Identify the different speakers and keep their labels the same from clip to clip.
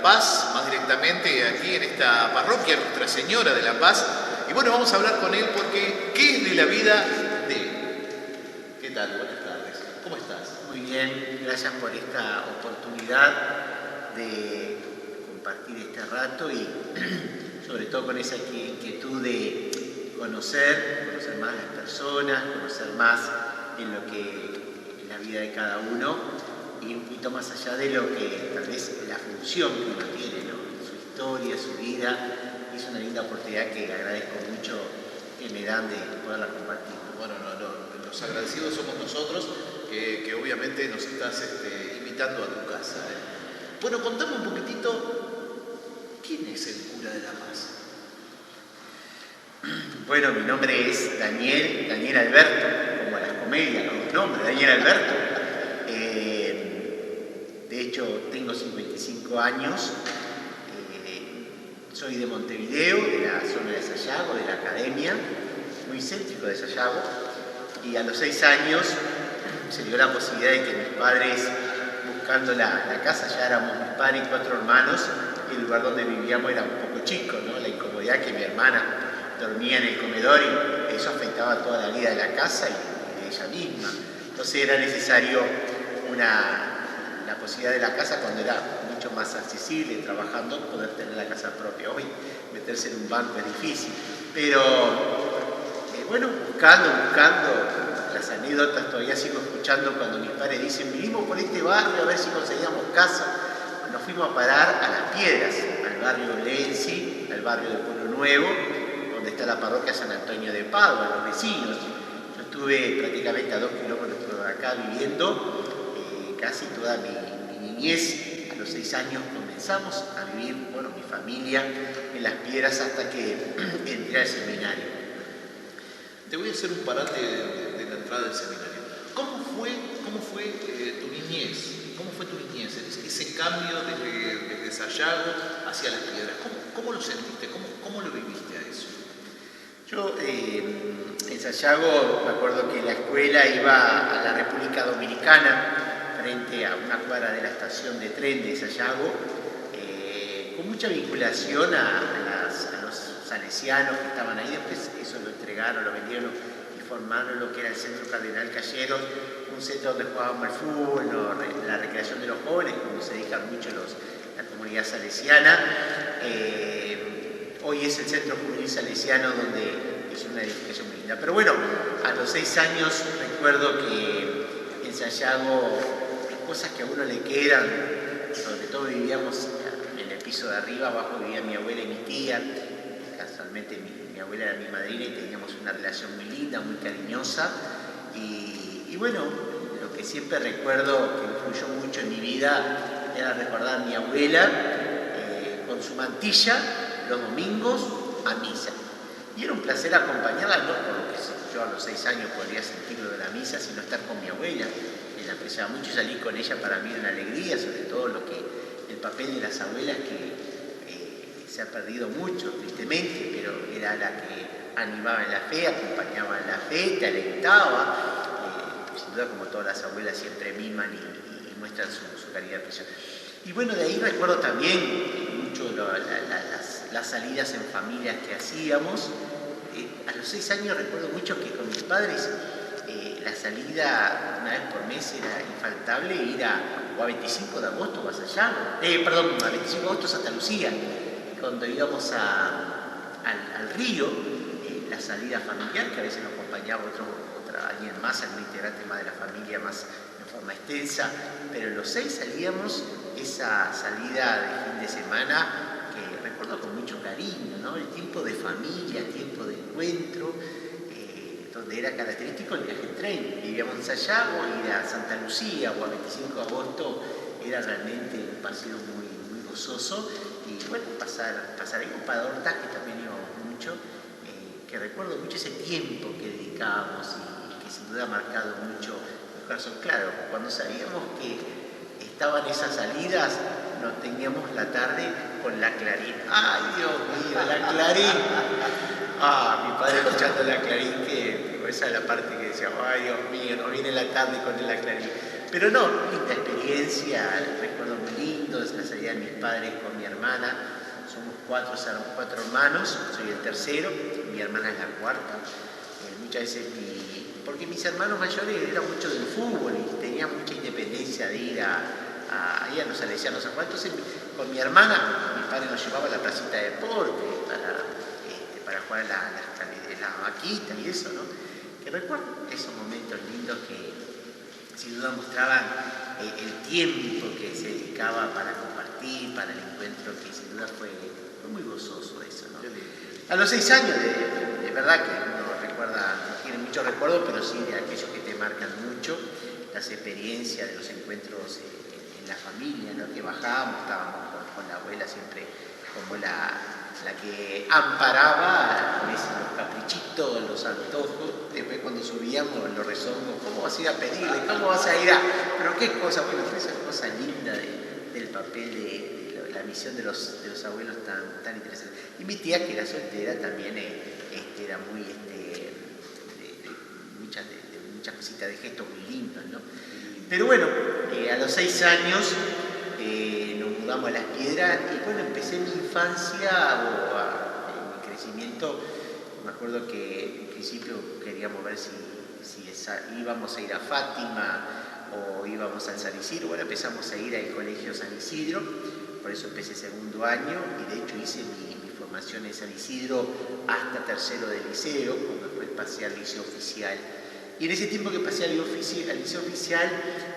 Speaker 1: Paz, más directamente aquí en esta parroquia Nuestra Señora de la Paz. Y bueno, vamos a hablar con él porque ¿qué es de la vida de él? ¿Qué tal? Buenas tardes. ¿Cómo estás?
Speaker 2: Muy bien, gracias por esta oportunidad de compartir este rato y sobre todo con esa inquietud de conocer más las personas, conocer más en lo que es la vida de cada uno y un poquito más allá de lo que tal vez la función que uno tiene, ¿no? Su historia, su vida. Es una linda oportunidad que agradezco mucho que me dan de poderla compartir.
Speaker 1: Bueno, los agradecidos somos nosotros, que obviamente nos estás invitando a tu casa. Bueno, contame un poquitito, ¿quién es el cura de la Paz?
Speaker 2: Bueno, mi nombre es Daniel Alberto, como las comedias, los nombres, Daniel Alberto. De hecho, tengo 55 años, soy de Montevideo, de la zona de Sayago, de la academia, muy céntrico de Sayago, y a los 6 años se dio la posibilidad de que mis padres, buscando la casa, ya éramos mis padres y 4 hermanos, y el lugar donde vivíamos era un poco chico, ¿no? La incomodidad que mi hermana dormía en el comedor y eso afectaba toda la vida de la casa y de ella misma. Entonces era necesario la posibilidad de la casa cuando era mucho más accesible, trabajando, poder tener la casa propia. Hoy meterse en un banco es difícil, pero bueno, buscando las anécdotas, todavía sigo escuchando cuando mis padres dicen, vinimos por este barrio a ver si conseguíamos casa. Nos fuimos a parar a Las Piedras, al barrio Lenzi, al barrio del Pueblo Nuevo, donde está la parroquia San Antonio de Padua, los vecinos. Yo estuve prácticamente a 2 kilómetros de acá viviendo casi toda mi niñez. A los 6 años comenzamos a vivir, bueno, mi familia en Las Piedras hasta que entré al seminario.
Speaker 1: Te voy a hacer un parate de la entrada del seminario. ¿Cómo fue tu niñez? ¿Cómo fue tu niñez? Ese cambio desde Sayago hacia Las Piedras. ¿Cómo lo sentiste? ¿Cómo lo viviste a eso?
Speaker 2: Yo en Sayago me acuerdo que la escuela iba a la República Dominicana, frente a una cuadra de la estación de tren de Sayago, con mucha vinculación a los salesianos que estaban ahí. Después eso lo entregaron, lo vendieron y formaron lo que era el Centro Cardenal Calleros, un centro donde jugábamos al fútbol, la recreación de los jóvenes, como se dedican mucho la comunidad salesiana. Hoy es el Centro Juvenil Salesiano, donde es una edificación muy linda. Pero bueno, a los 6 años recuerdo que en Sayago cosas que a uno le quedan, sobre todo vivíamos en el piso de arriba, abajo vivía mi abuela y mi tía, casualmente mi abuela era mi madrina y teníamos una relación muy linda, muy cariñosa, y bueno, lo que siempre recuerdo que influyó mucho en mi vida era recordar a mi abuela con su mantilla los domingos a misa, y era un placer acompañarla, no por lo que yo a los 6 años podría sentirlo de la misa, sino estar con mi abuela. La apreciaba mucho y salir con ella para mí era una alegría, sobre todo el papel de las abuelas que se ha perdido mucho, tristemente, pero era la que animaba en la fe, acompañaba en la fe, te alentaba, sin duda como todas las abuelas siempre miman y muestran su caridad preciosa. Y bueno, de ahí recuerdo también mucho las salidas en familias que hacíamos. A los 6 años recuerdo mucho que con mis padres la salida una vez por mes era infaltable ir a 25 de agosto o a Sayago, a 25 de agosto a Santa Lucía, cuando íbamos al río, la salida familiar, que a veces nos acompañaba alguien más, algún integrante más de la familia, más en forma extensa, pero los 6 salíamos, esa salida de fin de semana, que recuerdo con mucho cariño, ¿no? El tiempo de familia, el tiempo de encuentro, donde era característico el viaje en tren. Vivíamos en Sayago, ir a Santa Lucía o a 25 de agosto era realmente un paseo muy gozoso. Y bueno, pasar ahí con Padre Horta, que también íbamos mucho, que recuerdo mucho ese tiempo que dedicábamos y que sin duda ha marcado mucho el corazón. Claro, cuando sabíamos que estaban esas salidas, nos teníamos la tarde con la Clarín. ¡Ay, Dios mío, la Clarín! Mi padre escuchando la Clarín, que esa es la parte que decía, ay, Dios mío, nos viene la tarde con la Clarín. Pero no, linda experiencia, recuerdo muy lindo, es la salida de mis padres con mi hermana. Somos cuatro hermanos, soy el tercero, mi hermana es la cuarta. Muchas veces porque mis hermanos mayores eran mucho del fútbol y tenían mucha independencia de ir a los salesianos a jugar. Entonces con mi hermana, mi padre nos llevaba a la placita de deporte para jugar las vaquitas y eso, ¿no? Que recuerdo esos momentos lindos que sin duda mostraban el tiempo que se dedicaba para compartir, para el encuentro, que sin duda fue muy gozoso eso, ¿no? A los 6 años, de verdad que uno recuerda, no tiene muchos recuerdos, pero sí de aquellos que te marcan mucho, las experiencias de los encuentros en la familia, ¿no? Que bajábamos, estábamos con la abuela siempre como la que amparaba con los caprichitos, los antojos. Después cuando subíamos los rezongos, ¿cómo vas a ir a pedirle? ¿Cómo vas a ir a...? Pero qué cosa, bueno, fue esa cosa linda del papel de la misión de los abuelos tan interesante. Y mi tía, que era soltera, también era muy de muchas cositas de gestos muy lindos, ¿no? Pero bueno, a los 6 años nos mudamos a Las Piedras y bueno, empecé mi infancia mi crecimiento. Me acuerdo que en principio queríamos ver si íbamos a ir a Fátima o íbamos al San Isidro. Bueno, empezamos a ir al colegio San Isidro, por eso empecé segundo año y de hecho hice mi formación en San Isidro hasta tercero de liceo, cuando después pasé al liceo oficial. Y en ese tiempo que pasé al liceo oficial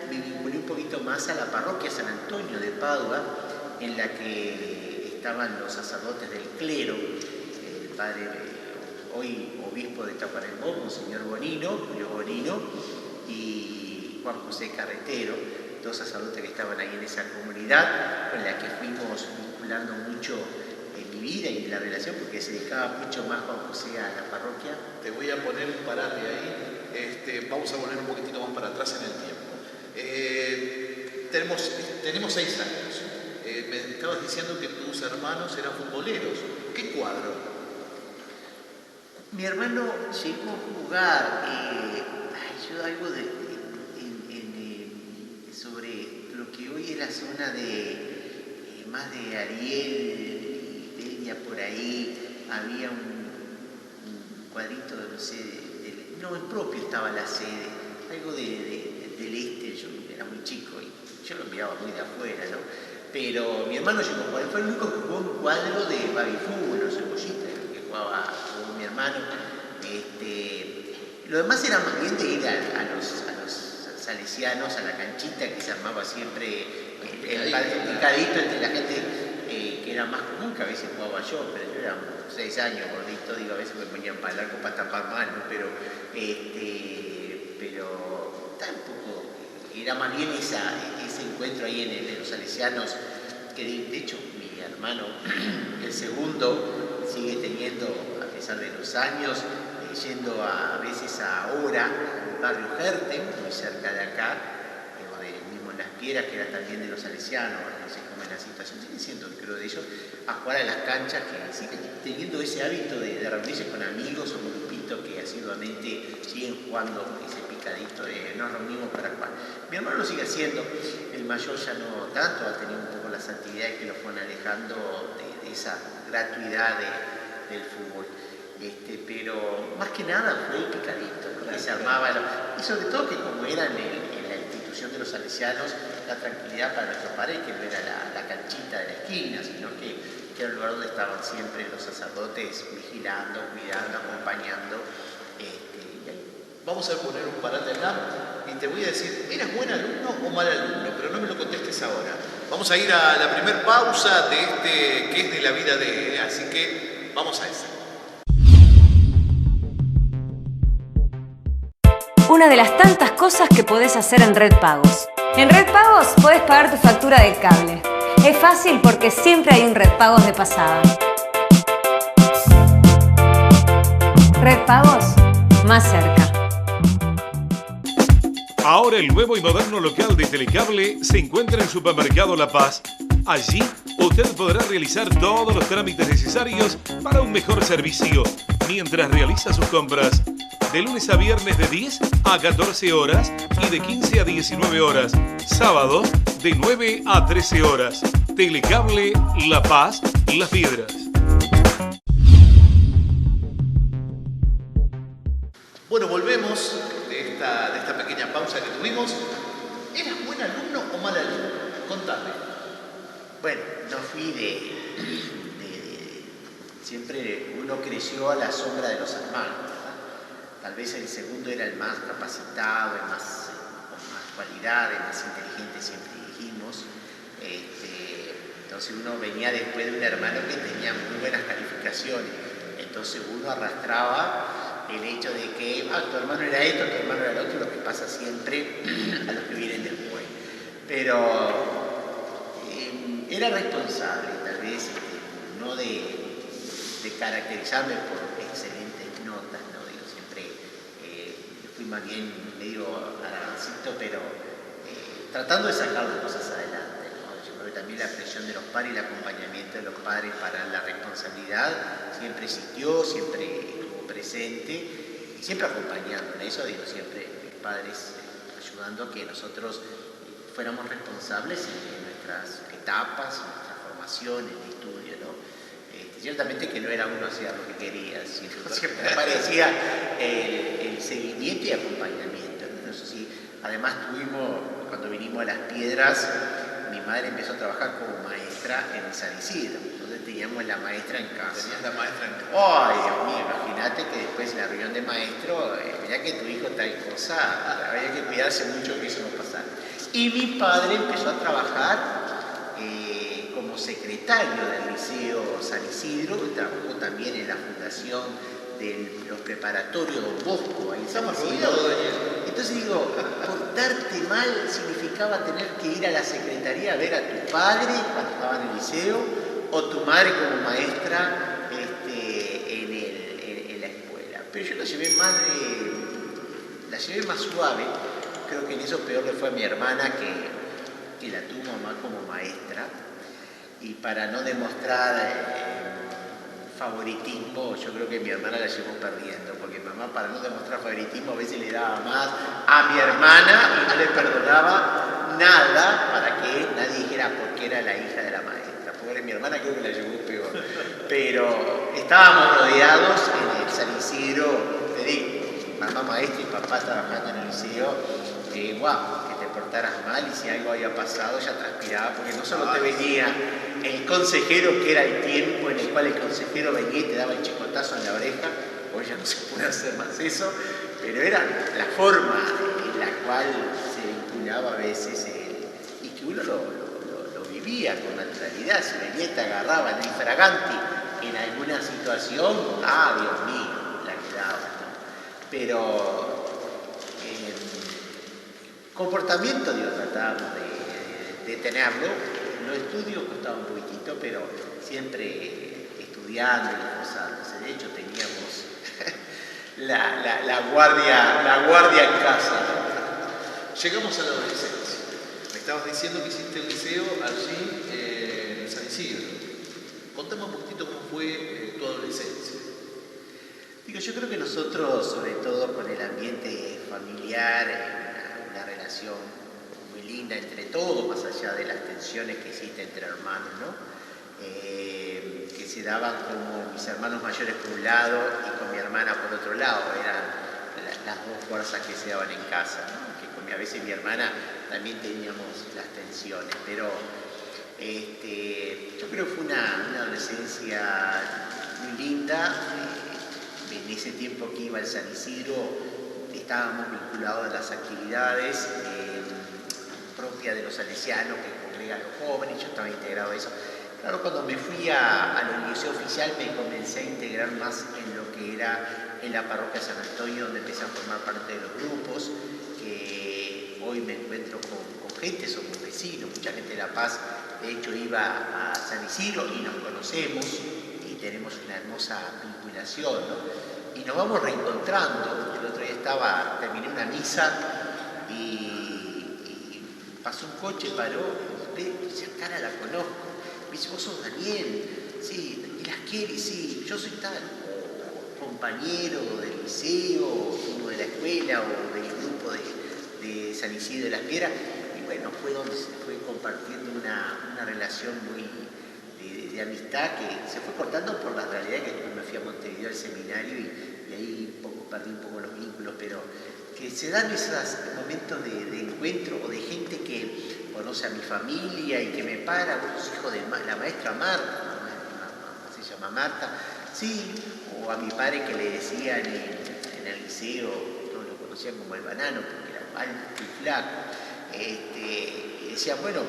Speaker 2: me vinculé un poquito más a la parroquia San Antonio de Padua, en la que estaban los sacerdotes del clero, el padre, hoy obispo de Tacuarembó, Monseñor Julio Bonino, y Juan José Carretero, 2 sacerdotes que estaban ahí en esa comunidad, con la que fuimos vinculando mucho mi vida y la relación, porque se dedicaba mucho más Juan José a la parroquia.
Speaker 1: Te voy a poner un parate ahí. Vamos a volver un poquitito más para atrás en el tiempo. Tenemos 6 años. Me estabas diciendo que tus hermanos eran futboleros. ¿Qué cuadro?
Speaker 2: Mi hermano llegó a jugar algo sobre lo que hoy es la zona más de Ariel y Peña, por ahí. Había un cuadrito, no sé, el propio estaba la sede, algo del este. Yo era muy chico y yo lo miraba muy de afuera, ¿no? Pero mi hermano llegó a jugar, fue el único que jugó un cuadro de baby fútbol, no cebollita, que jugó mi hermano. Lo demás era más bien de ir a los salesianos, a la canchita que se armaba siempre el picadito entre la gente, que era más común, que a veces jugaba yo, pero yo era 6 años, gordito, digo, a veces me ponían para el arco para tapar mal, ¿no? Pero tampoco, era más bien ese encuentro ahí en los salesianos, que de hecho mi hermano, el segundo, sigue teniendo, a pesar de los años, yendo a veces ahora al barrio Herten, muy cerca de acá, mismo en Las Piedras, que era también de los salesianos, no sé cómo es la situación, sigue siendo, creo, de ellos, a jugar a las canchas, que siguen teniendo ese hábito de reunirse con amigos o grupitos que asiduamente siguen jugando ese picadito de nos reunimos para jugar. Mi hermano lo sigue haciendo, el mayor ya no tanto, ha tenido un poco las actividades que lo fueron alejando de esa gratuidad del fútbol. Pero más que nada fue el picadito, ¿no? Que se armaba, y sobre todo que como era en la institución de los salesianos, la tranquilidad para nuestros padres, que no era la canchita de la esquina, sino que era el lugar donde estaban siempre los sacerdotes vigilando, cuidando, acompañando.
Speaker 1: Vamos a poner un parate acá y te voy a decir, ¿eras buen alumno o mal alumno? Pero no me lo contestes ahora. Vamos a ir a la primer pausa de que es de la vida de él, así que vamos a esa.
Speaker 3: Una de las tantas cosas que podés hacer en Red Pagos. En Red Pagos podés pagar tu factura de cable. Es fácil porque siempre hay un Red Pagos de pasada. Red Pagos, más cerca.
Speaker 4: Ahora el nuevo y moderno local de Telecable se encuentra en Supermercado La Paz. Allí usted podrá realizar todos los trámites necesarios para un mejor servicio mientras realiza sus compras. De lunes a viernes de 10 a 14 horas y de 15 a 19 horas. Sábados de 9 a 13 horas. Telecable La Paz, Las Piedras.
Speaker 1: Bueno, volvemos de esta pequeña pausa que tuvimos. ¿Eras buen alumno o mal alumno? Contame.
Speaker 2: Bueno, no fui siempre uno creció a la sombra de los hermanos, ¿verdad? Tal vez el segundo era el más capacitado, con más cualidades, más inteligente, siempre dijimos. Entonces uno venía después de un hermano que tenía muy buenas calificaciones. Entonces uno arrastraba el hecho de que tu hermano era esto, tu hermano era el otro, lo que pasa siempre a los que vienen después. Pero era responsable, tal vez, no de caracterizarme por excelentes notas, ¿no? Digo, siempre fui más bien medio arancito, pero tratando de sacar las cosas adelante, ¿no? Yo creo que también la presión de los padres y el acompañamiento de los padres para la responsabilidad siempre existió, siempre estuvo presente y siempre acompañando. En eso digo, siempre mis padres ayudando a que nosotros fuéramos responsables en nuestras etapas, en nuestra formación, en el estudio, ¿no? Ciertamente que no era uno hacia lo que quería, sino siempre aparecía el seguimiento y acompañamiento, ¿no? Eso sí, además cuando vinimos a Las Piedras, mi madre empezó a trabajar como maestra en San Isidro. Entonces teníamos la maestra en casa.
Speaker 1: Tenías la maestra en casa.
Speaker 2: Ay, Dios mío, imagínate que después en la reunión de maestro, mirá que tu hijo tal cosa, había que cuidarse mucho que eso no pasara. Y mi padre empezó a trabajar como secretario del Liceo San Isidro, y trabajó también en la fundación de los preparatorios Don Bosco, ahí en San Isidro. Entonces digo, portarte mal significaba tener que ir a la secretaría a ver a tu padre cuando estaba en el liceo, o tu madre como maestra en la escuela. Pero yo la llevé más suave. Creo que en eso peor le fue a mi hermana, que la tuvo mamá como maestra. Y para no demostrar favoritismo, yo creo que mi hermana la llevó perdiendo, porque mamá, para no demostrar favoritismo, a veces le daba más a mi hermana y no le perdonaba nada para que nadie dijera porque era la hija de la maestra. Pobre mi hermana, creo que la llevó peor. Pero estábamos rodeados en el San Isidro, te digo, mamá maestra y papá trabajando en el liceo, que te portaras mal, y si algo había pasado ya transpiraba, porque no solo te venía el consejero, que era el tiempo en el cual el consejero venía y te daba el chicotazo en la oreja, hoy ya no se puede hacer más eso, pero era la forma en la cual se vinculaba a veces y que uno lo vivía con naturalidad. Si venía y te agarraba en infraganti en alguna situación, Dios mío, la quedaba, ¿no? Pero comportamiento, tratábamos de tenerlo. Los estudios costaban un poquitito, pero siempre estudiando y esforzándose. De hecho, teníamos la guardia en casa.
Speaker 1: Llegamos a la adolescencia. Me estabas diciendo que hiciste el liceo allí en San Isidro. Contame un poquitito cómo fue tu adolescencia.
Speaker 2: Yo creo que nosotros, sobre todo con el ambiente familiar, una relación muy linda entre todos, más allá de las tensiones que existen entre hermanos, ¿no? Que se daban como mis hermanos mayores por un lado y con mi hermana por otro lado. Eran las dos fuerzas que se daban en casa, ¿no? Que a veces mi hermana también teníamos las tensiones, pero yo creo que fue una adolescencia muy linda. En ese tiempo que iba al San Isidro estábamos vinculados a las actividades propias de los salesianos que congregan a los jóvenes. Yo estaba integrado a eso. Claro, cuando me fui a la universidad oficial me comencé a integrar más en lo que era en la parroquia San Antonio, donde empecé a formar parte de los grupos, que hoy me encuentro con gente, somos vecinos, mucha gente de La Paz, de hecho iba a San Isidro y nos conocemos y tenemos una hermosa vinculación, ¿no? Y nos vamos reencontrando. El otro día terminé una misa y pasó un coche, paró, esa cara la conozco. Me dice, vos sos Daniel, sí, y las Kelly, sí, yo soy tal. compañero del liceo, uno de la escuela o del grupo de San Isidro de las Piedras. Y bueno, fue donde se fue compartiendo una relación muy de amistad que se fue cortando por la realidad que después me fui a Montevideo al seminario y ahí perdí un poco los vínculos, pero que se dan esos momentos de encuentro o de gente que conoce a mi familia y que me para, los hijos de la maestra Marta, se llama Marta, sí, o a mi padre que le decían en el liceo, no lo conocían como el banano porque era alto y flaco, y decían, bueno,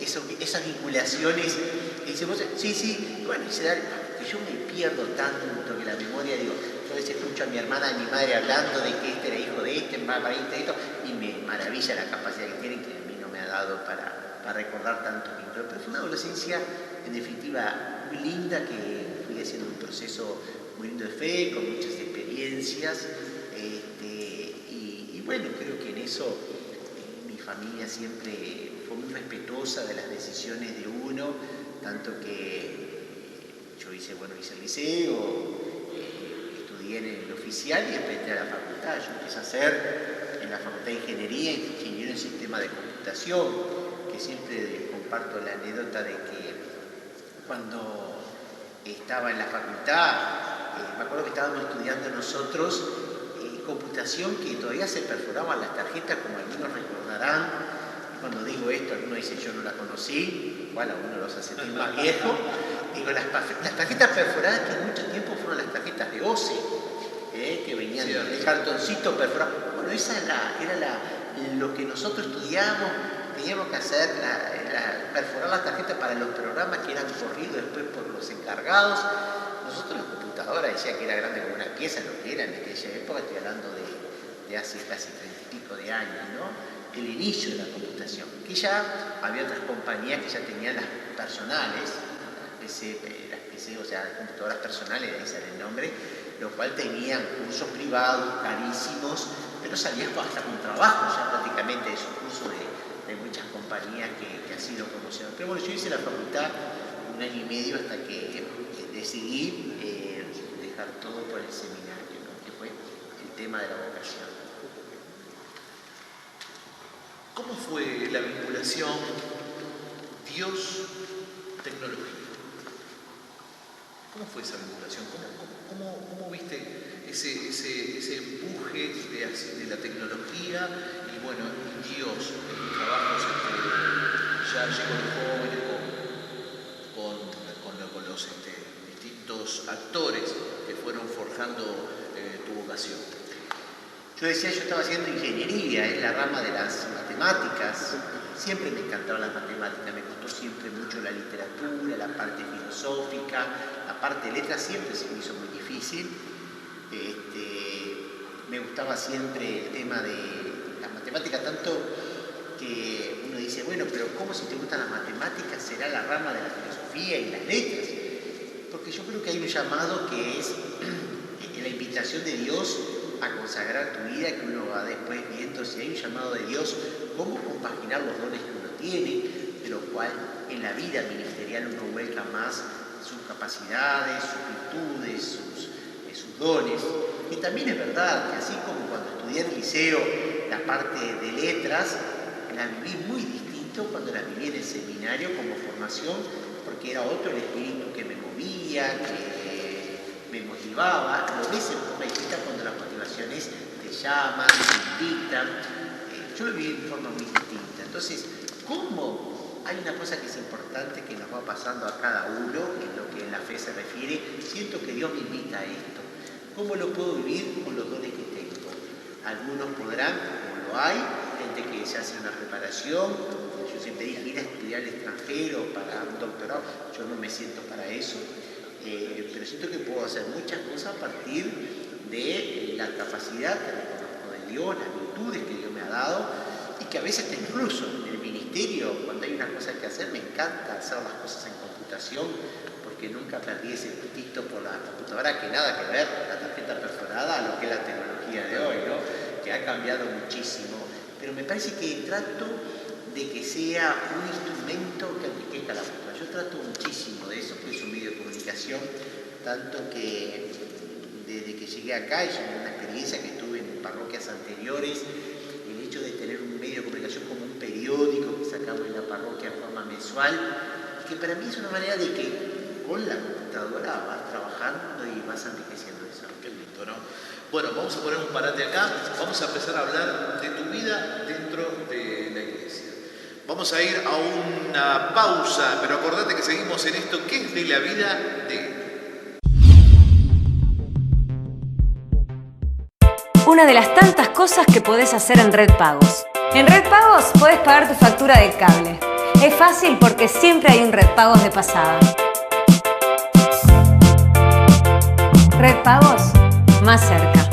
Speaker 2: esas vinculaciones, y dice, vos, sí, bueno, y se da, que yo me pierdo tanto que la memoria, digo, yo a veces escucho a mi hermana y mi madre hablando de que este era hijo de este, pariente de esto, y me maravilla la capacidad que tienen, que a mí no me ha dado para recordar tantos vínculos. Pero fue una adolescencia, en definitiva, muy linda, que fui haciendo un proceso muy lindo de fe, con muchas experiencias, y bueno, creo que en eso mi familia siempre fue muy respetuosa de las decisiones de uno, tanto que yo hice el liceo, estudié en el oficial y después entré a la facultad. Yo empecé a hacer en la Facultad de Ingeniero en Sistema de Computación, que siempre comparto la anécdota de que cuando estaba en la facultad, me acuerdo que estábamos estudiando nosotros computación, que todavía se perforaban las tarjetas, como algunos recordarán. Cuando digo esto, algunos dicen yo no la conocí, igual a uno los hace sentir más viejo. Digo, las tarjetas perforadas que mucho tiempo fueron las tarjetas de OCE, que venían de cartoncito perforado. Bueno, esa era lo que nosotros estudiábamos, teníamos que hacer, perforar las tarjetas para los programas que eran corridos después por los encargados. Nosotros la computadora decía que era grande como una pieza, lo que era en aquella época, estoy hablando de hace casi 30 y pico de años, ¿no? El inicio de la computación, que ya había otras compañías que ya tenían las personales, las PC, o sea, las computadoras personales, de ahí sale el nombre, lo cual tenían cursos privados carísimos, pero salías hasta con trabajo ya prácticamente de esos cursos de muchas compañías que así lo conocieron. Pero bueno, yo hice la facultad 1 año y medio hasta que decidí dejar todo por el seminario, ¿no? Que fue el tema de la vocación.
Speaker 1: ¿Cómo fue la vinculación Dios-tecnología? ¿Cómo fue esa vinculación? ¿Cómo viste ese empuje de la tecnología y bueno, Dios, en trabajos ya llegó de jóvenes con los distintos actores que fueron forjando tu vocación?
Speaker 2: Yo decía, yo estaba haciendo ingeniería, es la rama de las matemáticas. Siempre me encantaban las matemáticas, me costó siempre mucho la literatura, la parte filosófica, la parte de letras siempre se me hizo muy difícil. Me gustaba siempre el tema de las matemáticas, tanto que uno dice, bueno, pero ¿cómo si te gustan las matemáticas será la rama de la filosofía y las letras? Porque yo creo que hay un llamado que es la invitación de Dios a consagrar tu vida, que uno va después viendo si hay un llamado de Dios, cómo compaginar los dones que uno tiene, de lo cual en la vida ministerial uno vuelca más sus capacidades, sus virtudes, sus dones. Y también es verdad que así como cuando estudié en el liceo la parte de letras, la viví muy distinto cuando la viví en el seminario como formación, porque era otro el espíritu que me movía, que me motivaba. Lo ves en forma distinta cuando las motivaciones te llaman, te invitan. Yo lo viví de forma muy distinta. Entonces, ¿cómo? Hay una cosa que es importante que nos va pasando a cada uno, en lo que en la fe se refiere. Siento que Dios me invita a esto. ¿Cómo lo puedo vivir con los dones que tengo? Algunos podrán, como lo hay, gente que se hace una preparación. Yo siempre dije ir a estudiar al extranjero para un doctorado. Yo no me siento para eso. Pero siento que puedo hacer muchas cosas a partir de la capacidad que reconozco de Dios, las virtudes que Dios me ha dado, y que a veces incluso en el ministerio, cuando hay una cosa que hacer, me encanta hacer las cosas en computación, porque nunca perdí ese gustito por la computadora, que nada que ver la tarjeta perforada a lo que es la tecnología de hoy, ¿no? Que ha cambiado muchísimo. Pero me parece que trato de que sea un instrumento que enriquezca la cultura. Yo trato muchísimo de eso, porque es un medio de comunicación, tanto que desde que llegué acá, y es una experiencia que tuve en parroquias anteriores, el hecho de tener un medio de comunicación como un periódico que sacamos en la parroquia de forma mensual, que para mí es una manera de que con la computadora vas trabajando y vas enriqueciendo eso.
Speaker 1: Qué lindo, ¿no? Bueno, vamos a poner un parate acá, vamos a empezar a hablar de tu vida dentro de la iglesia. Vamos a ir a una pausa, pero acordate que seguimos en esto que es de la vida de...
Speaker 3: Una de las tantas cosas que podés hacer en Red Pagos. En Red Pagos podés pagar tu factura de cable. Es fácil porque siempre hay un Red Pagos de pasada. Red Pagos, más cerca.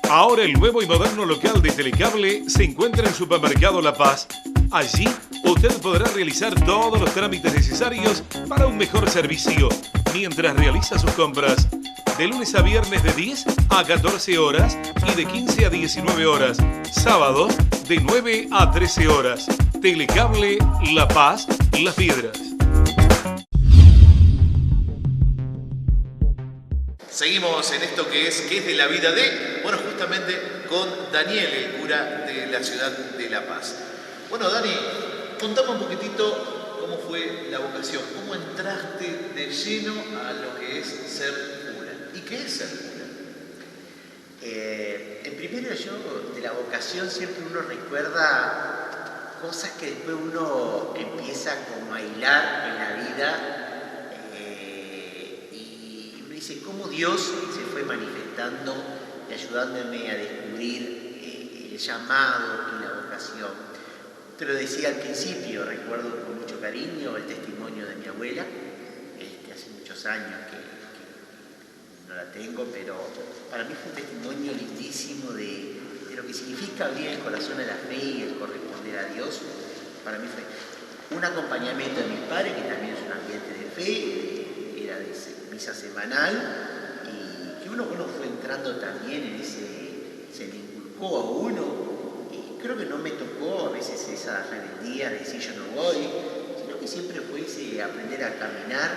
Speaker 4: Ahora el nuevo y moderno local de Telecable se encuentra en el Supermercado La Paz. Allí usted podrá realizar todos los trámites necesarios para un mejor servicio mientras realiza sus compras. De lunes a viernes de 10 a 14 horas y de 15 a 19 horas. Sábados de 9 a 13 horas. Telecable La Paz, Las Piedras.
Speaker 1: Seguimos en esto que es de la vida de, bueno, justamente con Daniel, el cura de la ciudad de La Paz. Bueno, Dani, contame un poquitito cómo fue la vocación, cómo entraste de lleno a lo que es ser cura. ¿Y qué es ser cura?
Speaker 2: En primero yo, de la vocación siempre uno recuerda cosas que después uno empieza como a hilar en la vida. Dice cómo Dios se fue manifestando y ayudándome a descubrir el llamado y la vocación. Te lo decía al principio, recuerdo con mucho cariño el testimonio de mi abuela, hace muchos años que no la tengo, pero para mí fue un testimonio lindísimo de lo que significa abrir el corazón a la fe y el corresponder a Dios. Para mí fue un acompañamiento de mis padres, que también es un ambiente de fe, era de misa semanal, y que uno fue entrando también en se le inculcó a uno, y creo que no me tocó a veces esa rebeldía de decir yo no voy, sino que siempre fue ese aprender a caminar.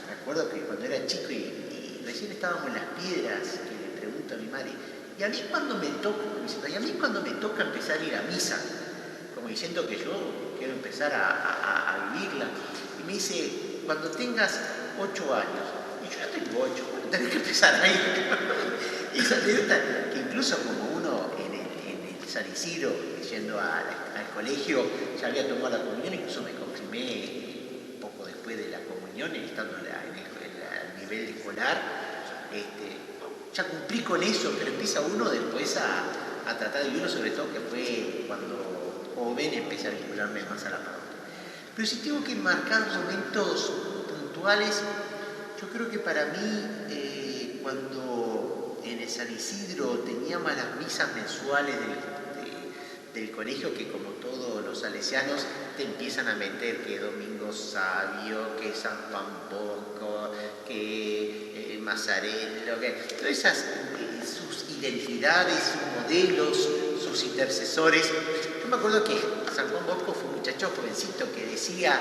Speaker 2: Me acuerdo que cuando era chico y recién estábamos en Las Piedras, que le pregunto a mi madre, ¿y a mí cuándo me toca empezar a ir a misa? Como diciendo que yo quiero empezar a vivirla. Y me dice, cuando tengas 8 años, y yo ya tengo 8, tenés que empezar ahí. Y esa anécdota, que incluso como uno en el San Isidro, yendo al colegio, ya había tomado la comunión, incluso me confirmé poco después de la comunión, estando en el nivel escolar, ya cumplí con eso, pero empieza uno después a tratar de uno, sobre todo que fue cuando joven empecé a vincularme más a la parroquia. Pero si tengo que marcar momentos puntuales, yo creo que para mí, cuando en el San Isidro teníamos las misas mensuales del colegio, que como todos los salesianos te empiezan a meter que Domingo Sabio, que San Juan Bosco, que Mazarello, que todas esas, sus identidades, sus modelos, sus intercesores. Yo me acuerdo que San Juan Bosco fue un muchacho jovencito que decía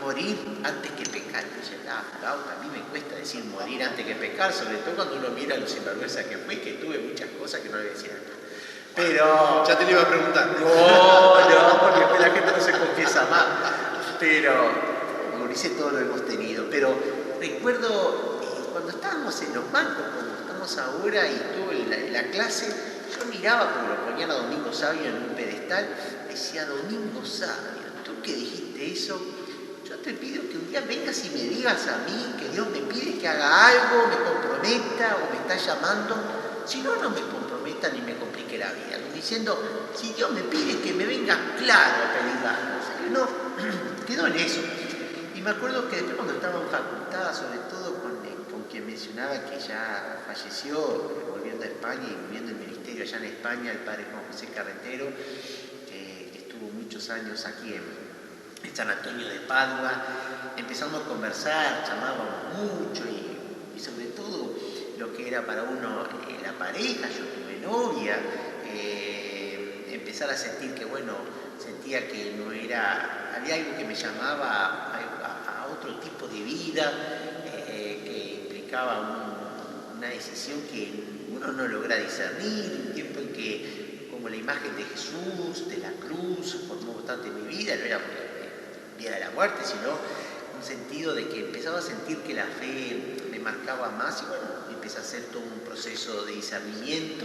Speaker 2: morir antes que pecar. Yo decía, a mí me cuesta decir morir antes que pecar, sobre todo cuando uno mira lo sinvergüenza que fue, que tuve muchas cosas que no le decía nada. Pero...
Speaker 1: Ya te lo iba a preguntar.
Speaker 2: No, porque después la gente no se confiesa más. Pero, como dice, todo lo hemos tenido. Pero recuerdo cuando estábamos en los bancos, como estamos ahora, y tuve la clase, yo miraba como lo ponían a Domingo Sabio en un pedestal, decía, Domingo Sabio, tú que dijiste eso, yo te pido que un día vengas y me digas a mí que Dios me pide que haga algo, me comprometa o me está llamando. Si no, no me comprometa ni me complique la vida. Como diciendo, si Dios me pide que me venga claro a pedir las cosas. Y no, quedó en eso. Y me acuerdo que después cuando estaba en facultad, sobre todo con quien mencionaba que ya falleció, volviendo a España y viviendo el ministerio allá en España, el padre Juan José Carretero, que estuvo muchos años aquí en San Antonio de Padua, empezamos a conversar, llamábamos mucho y sobre todo lo que era para uno la pareja, yo tuve novia, empezar a sentir que, bueno, sentía que no era, había algo que me llamaba a otro tipo de vida, que significaba una decisión que uno no logra discernir, un tiempo en que como la imagen de Jesús, de la cruz, formó bastante en mi vida, no era el día de la muerte, sino un sentido de que empezaba a sentir que la fe me marcaba más y bueno, empecé a hacer todo un proceso de discernimiento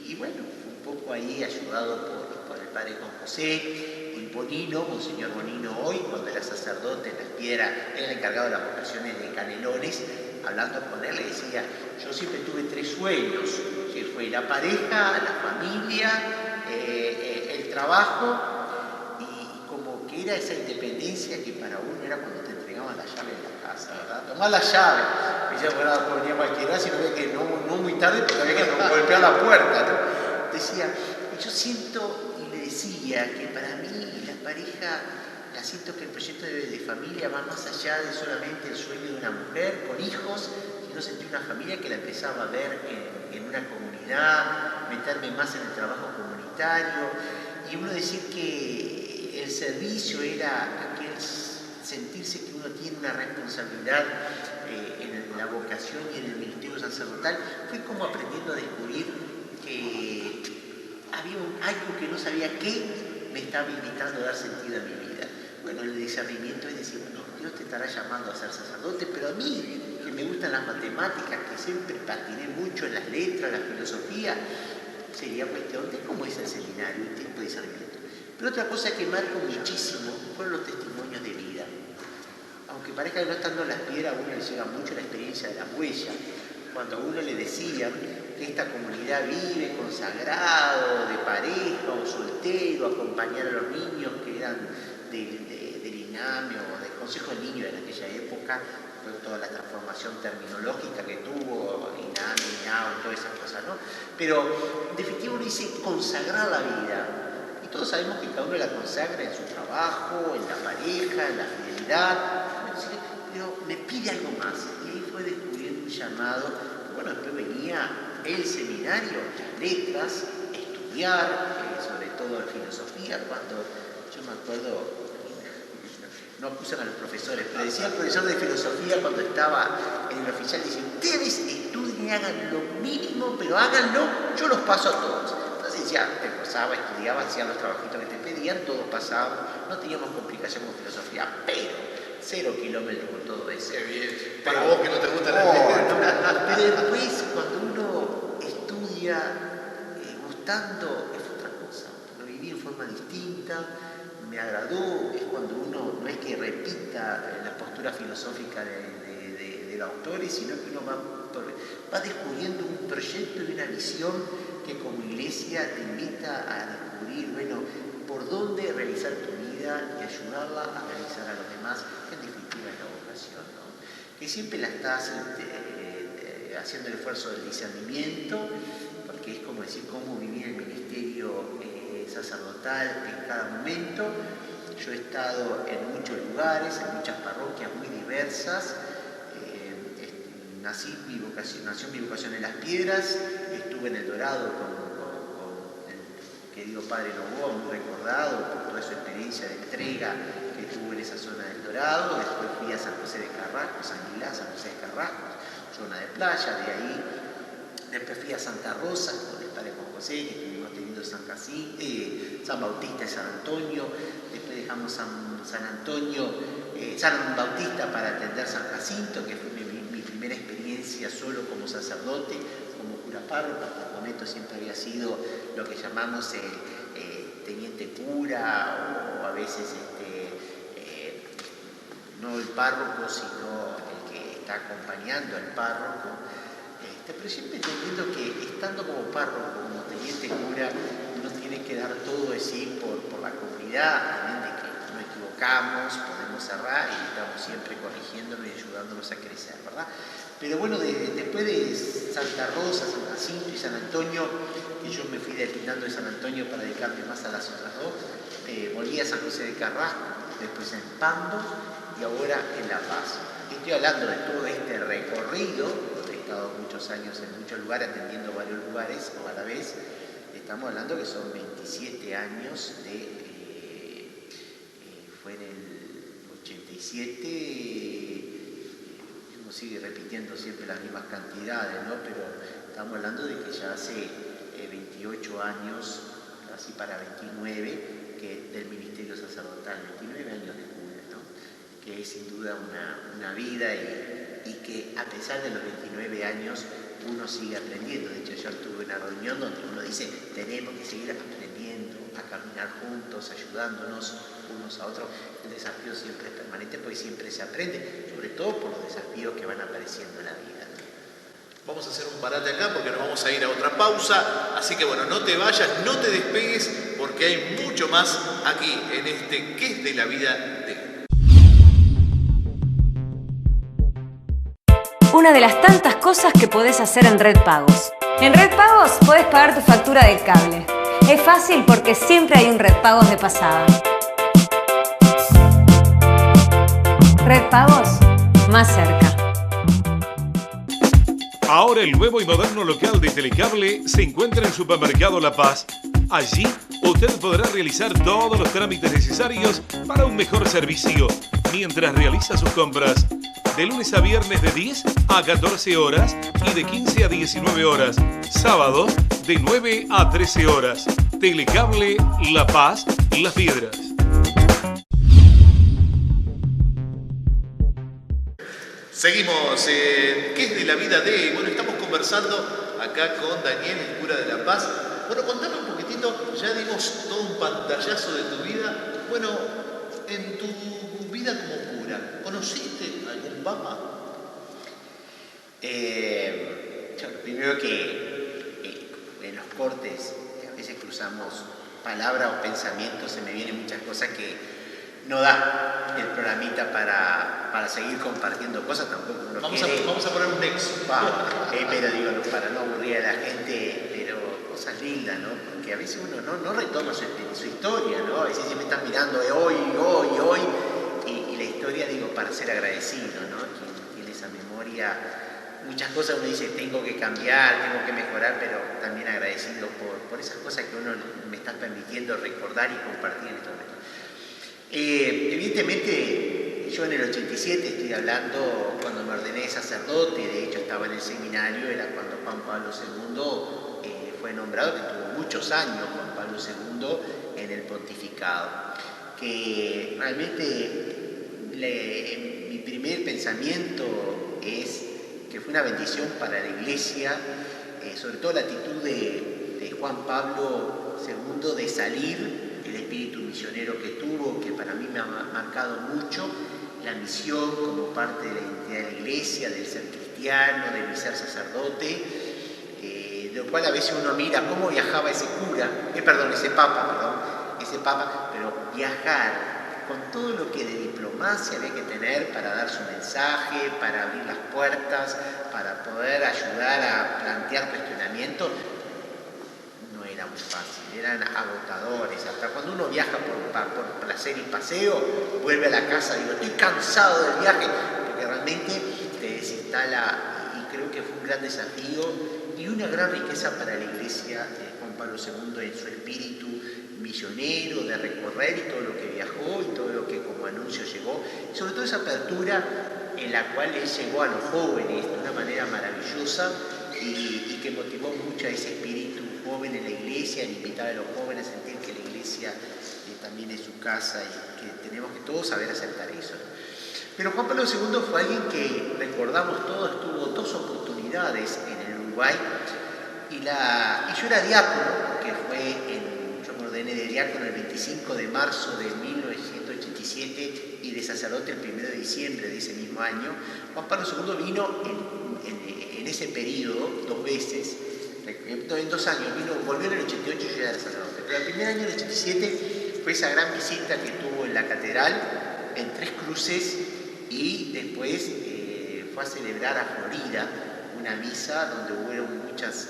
Speaker 2: y bueno, un poco ahí ayudado por el padre Juan José, el Bonino, Monseñor Bonino hoy, cuando era sacerdote en Las Piedras, era el encargado de las vocaciones de Canelones, hablando con él le decía, yo siempre tuve 3 sueños, que fue la pareja, la familia, el trabajo y como que era esa independencia que para uno era cuando te entregaban la llave de la casa, ¿verdad? Tomar la llave, me decía, bueno, no venía cualquiera, sino que no muy tarde porque había que golpear la puerta, ¿no? Decía, yo siento y le decía que para mí la pareja, la siento que el proyecto de familia va más allá de solamente el sueño de una mujer con hijos, sino sentí una familia que la empezaba a ver en una comunidad, meterme más en el trabajo comunitario y uno decir que el servicio era aquel sentirse que uno tiene una responsabilidad en la vocación y en el ministerio sacerdotal, fue como aprendiendo a descubrir que había algo que no sabía qué me estaba invitando a dar sentido a mi vida. Bueno, el discernimiento es decir, bueno, Dios te estará llamando a ser sacerdote, pero a mí, que me gustan las matemáticas, que siempre patiné mucho en las letras, la filosofía, sería cuestión de cómo es el seminario, un tiempo de discernimiento. Pero otra cosa que marcó muchísimo fueron los testimonios de vida. Aunque parezca que no estando en Las Piedras, a uno le llega mucho la experiencia de la huella. Cuando a uno le decían que esta comunidad vive consagrado, de pareja o soltero, acompañar a los niños que eran del INAME o del Consejo del Niño en aquella época, fue toda la transformación terminológica que tuvo INAME, INAO, todas esas cosas, ¿no? Pero en definitiva uno dice consagrar la vida. Y todos sabemos que cada uno la consagra en su trabajo, en la pareja, en la fidelidad, pero me pide algo más. Y ahí fue descubriendo un llamado. Bueno, después venía el seminario, las letras, estudiar, sobre todo en filosofía, cuando yo me acuerdo, no acusan a los profesores, pero decía el profesor de filosofía cuando estaba en el oficial, dice, ustedes estudien y hagan lo mínimo, pero háganlo, yo los paso a todos. Entonces ya te pasaba, estudiaba, hacían los trabajitos que te pedían, todos pasaban, no teníamos complicación con filosofía, pero 0 kilómetros con todo eso.
Speaker 1: Qué bien. Para vos que no te gusta la
Speaker 2: pero después, cuando uno estudia gustando, es otra cosa. Lo viví en forma distinta, me agradó, es cuando uno no es que repita la postura filosófica del autor, sino que uno va descubriendo un proyecto y una visión que como iglesia te invita a descubrir, bueno, por dónde realizar tu vida y ayudarla a realizar a los demás, que en definitiva es la vocación, ¿no? Que siempre la estás haciendo el esfuerzo del discernimiento, porque es como decir cómo vivir el ministerio sacerdotal en cada momento. Yo he estado en muchos lugares, en muchas parroquias muy diversas. Nació mi vocación en Las Piedras, estuve en El Dorado con el querido padre Novoa, muy recordado por toda su experiencia de entrega que tuvo en esa zona del Dorado. Después fui a San José de Carrasco, San Milán, San José de Carrasco, zona de playa, de ahí. Después fui a Santa Rosa con el padre Juan José, que estuvimos teniendo San Bautista y San Antonio. Después dejamos San Bautista para atender San Jacinto, que fue mi primera experiencia solo como sacerdote, como cura párroco. Hasta el momento siempre había sido lo que llamamos teniente cura, o a veces no el párroco, sino el que está acompañando al párroco. Pero siempre entendiendo que estando como párroco, como teniente cura, uno tiene que dar todo de sí por la comunidad, también de que no equivocamos, podemos errar y estamos siempre corrigiéndonos y ayudándonos a crecer, ¿verdad? Pero bueno, después de Santa Rosa, San Jacinto y San Antonio, que yo me fui destinando de San Antonio para dedicarme más a las otras dos, volví a San José de Carrasco, después en Pando y ahora en La Paz. Estoy hablando de todo este recorrido. He estado muchos años en muchos lugares, atendiendo varios lugares a la vez. Estamos hablando que son 27 años fue en el 87, sigue repitiendo siempre las mismas cantidades, ¿no? Pero estamos hablando de que ya hace 28 años, casi para 29, que del ministerio sacerdotal, 29 años de cura, ¿no? Que es sin duda una vida y que a pesar de los 29 años uno sigue aprendiendo. De hecho, ayer tuve una reunión donde uno dice, tenemos que seguir aprendiendo, a caminar juntos, ayudándonos unos a otros. El desafío siempre es permanente, porque siempre se aprende, sobre todo por los desafíos que van apareciendo en la vida.
Speaker 1: Vamos a hacer un parate acá porque nos vamos a ir a otra pausa, así que bueno, no te vayas, no te despegues, porque hay mucho más aquí en este ¿Qué es de la vida de?
Speaker 3: Una de las tantas cosas que podés hacer en Red Pagos. En Red Pagos podés pagar tu factura del cable. Es fácil porque siempre hay un Red Pagos de pasada. Red Pagos, más cerca.
Speaker 4: Ahora el nuevo y moderno local de Telecable se encuentra en Supermercado La Paz. Allí usted podrá realizar todos los trámites necesarios para un mejor servicio mientras realiza sus compras. De lunes a viernes de 10 a 14 horas y de 15 a 19 horas. Sábados de 9 a 13 horas. Telecable La Paz, Las Piedras.
Speaker 1: Seguimos, ¿qué es de la vida de? Bueno, estamos conversando acá con Daniel, el cura de La Paz. Bueno, contame un poquitito, ya dimos todo un pantallazo de tu vida. Bueno, en tu vida como cura, ¿conociste algún papa?
Speaker 2: Yo, primero que en los cortes, a veces cruzamos palabras o pensamientos, se me vienen muchas cosas que no da el programita para seguir compartiendo cosas, tampoco uno
Speaker 1: vamos a poner un nexo.
Speaker 2: Pero digo, para no aburrir a la gente, pero cosas lindas, ¿no? Porque a veces uno no retoma su historia, ¿no? A veces siempre están mirando hoy, y la historia, digo, para ser agradecido, ¿no? Quien tiene esa memoria, muchas cosas uno dice, tengo que cambiar, tengo que mejorar, pero también agradecido por esas cosas que uno me está permitiendo recordar y compartir en este momento. Evidentemente, yo en el 87 estoy hablando cuando me ordené sacerdote, de hecho estaba en el seminario, era cuando Juan Pablo II fue nombrado, que tuvo muchos años Juan Pablo II en el pontificado, que realmente mi primer pensamiento es que fue una bendición para la Iglesia, sobre todo la actitud de Juan Pablo II de salir, el espíritu misionero que tuvo, que para mí me ha marcado mucho, la misión como parte de la identidad de la Iglesia, del ser cristiano, del ser sacerdote, de lo cual a veces uno mira cómo viajaba ese papa, pero viajar con todo lo que de diplomacia había que tener para dar su mensaje, para abrir las puertas, para poder ayudar a plantear cuestionamientos, no era muy fácil, eran agotadores. Hasta cuando uno viaja por placer y paseo, vuelve a la casa y digo, estoy cansado del viaje, porque realmente te desinstala, y creo que fue un gran desafío y una gran riqueza para la Iglesia de Juan Pablo II en su espíritu misionero, de recorrer y todo lo que viajó y todo lo que como anuncio llegó, y sobre todo esa apertura en la cual él llegó a los jóvenes de una manera maravillosa y que motivó mucho a ese espíritu joven en la Iglesia, el invitar a los jóvenes a sentir que la Iglesia también es su casa y que tenemos que todos saber aceptar eso. Pero Juan Pablo II fue alguien que, recordamos todos, tuvo 2 oportunidades en el Uruguay y yo era diácono, que yo me ordené de diácono el 25 de marzo de 1987 y de sacerdote el 1 de diciembre de ese mismo año. Juan Pablo II vino en ese periodo 2 veces, en 2 años, volvió en el 88 y yo era sacerdote. Pero el primer año, en el 87, fue esa gran visita que tuvo en la catedral, en 3 Cruces, y después fue a celebrar a Florida una misa donde hubo muchas,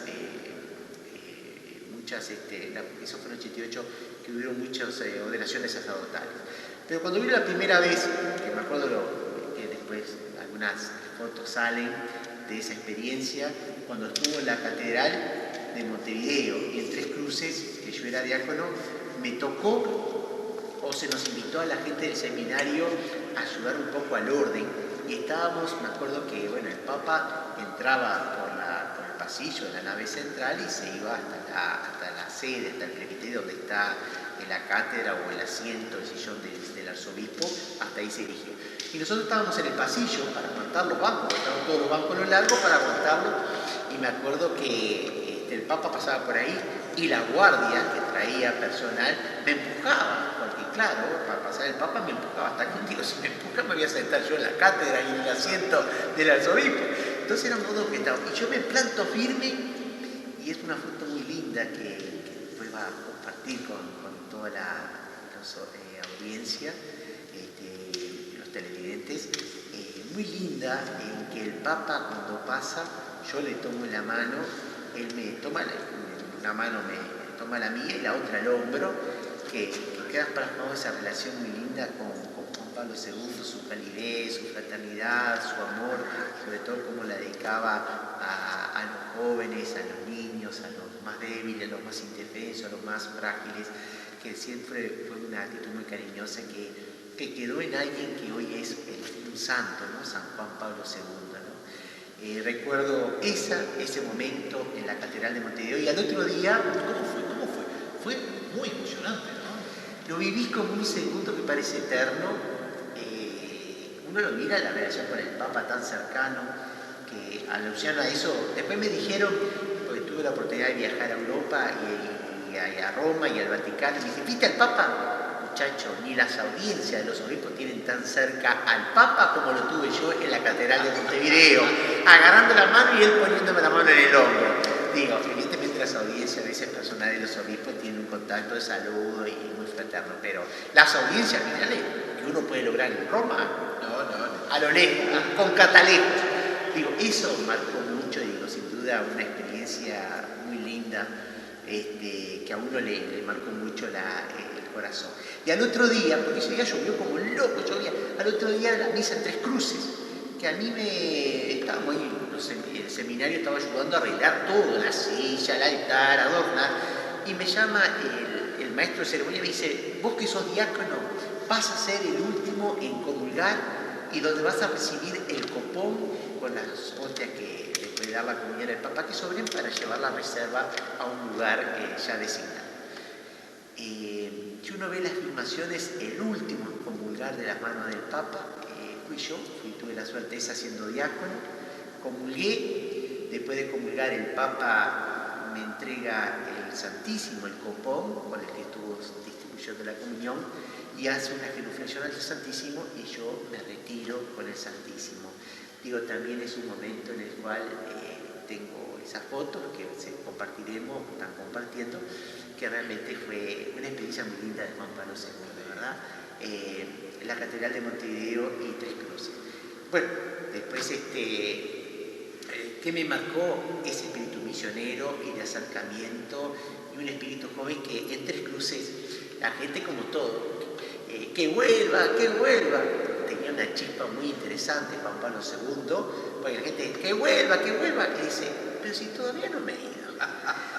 Speaker 2: eso fue en el 88, que hubieron muchas ordenaciones sacerdotales. Pero cuando vino la primera vez, que me acuerdo que después algunas fotos salen de esa experiencia, cuando estuvo en la catedral de Montevideo y en 3 Cruces, que yo era diácono, me tocó, o se nos invitó a la gente del seminario a ayudar un poco al orden, y estábamos, me acuerdo que bueno, el Papa entraba por el pasillo de la nave central y se iba hasta la sede, hasta el presbiterio donde está la cátedra o el asiento, el sillón del arzobispo, hasta ahí se dirigía. Y nosotros estábamos en el pasillo para aguantar los bancos, estaban todos los bancos a lo largo para aguantarlo, y me acuerdo que el Papa pasaba por ahí y la guardia que traía personal me empujaba, porque claro, para pasar el Papa me empujaba hasta aquí, digo, si me empuja me voy a sentar yo en la cátedra y en el asiento del arzobispo. Entonces era un modo que estaba, y yo me planto firme, y es una foto muy linda que después va a compartir con toda la audiencia, los televidentes, muy linda, en que el Papa cuando pasa, yo le tomo la mano, él me toma una mano, me toma la mía y la otra al hombro, que queda plasmado esa relación muy linda con Juan Pablo II, su calidez, su fraternidad, su amor, sobre todo cómo la dedicaba a los jóvenes, a los niños, a los más débiles, a los más indefensos, a los más frágiles, que siempre fue una actitud muy cariñosa que quedó en alguien que hoy es un santo, ¿no? San Juan Pablo II, ¿no? Recuerdo ese momento en la Catedral de Montevideo, y al otro día,
Speaker 1: ¿Cómo fue? Fue muy emocionante, ¿no?
Speaker 2: lo viví como un segundo que parece eterno. Uno lo mira, la relación con el Papa tan cercano, que alusión a eso, después me dijeron, porque tuve la oportunidad de viajar a Europa y a Roma y al Vaticano, y me dije, ¿viste al Papa? Muchacho, ni las audiencias de los obispos tienen tan cerca al Papa como lo tuve yo en la Catedral de Montevideo, agarrando la mano y él poniéndome la mano en el hombro. Digo, evidentemente las audiencias a veces personales de los obispos tienen un contacto de saludo y muy fraterno, pero las audiencias finales que uno puede lograr en Roma, a lo lejos, con catalejos. Digo, eso marcó mucho, digo, sin duda una experiencia muy linda, que a uno le marcó mucho el corazón. Y al otro día, porque ese día llovió como loco, al otro día la misa en Tres Cruces, que a mí estábamos ahí, no sé, el seminario estaba ayudando a arreglar todo, la silla, el altar, adornar, y me llama el maestro de ceremonia y me dice, vos que sos diácono, vas a ser el último en comulgar y donde vas a recibir el copón con las hostias que le puede dar la comunión del Papa que sobren para llevar la reserva a un lugar ya designado. Si uno ve las filmaciones, el último en comulgar de las manos del Papa fui yo, tuve la suerte esa siendo diácono, comulgué, después de comulgar el Papa me entrega el Santísimo, el copón con el que estuvo distribuyendo la comunión, y hace una genuflexión al Santísimo y yo me retiro con el Santísimo. Digo, también es un momento en el cual tengo esas fotos que compartiremos, están compartiendo, que realmente fue una experiencia muy linda de Juan Pablo II, ¿verdad? La Catedral de Montevideo y Tres Cruces. Bueno, después ¿qué me marcó? Ese espíritu misionero y de acercamiento y un espíritu joven que en Tres Cruces, la gente como todo, que vuelva, tenía una chispa muy interesante Juan Pablo II, porque la gente, que vuelva, y dice, pero si todavía no me he ido.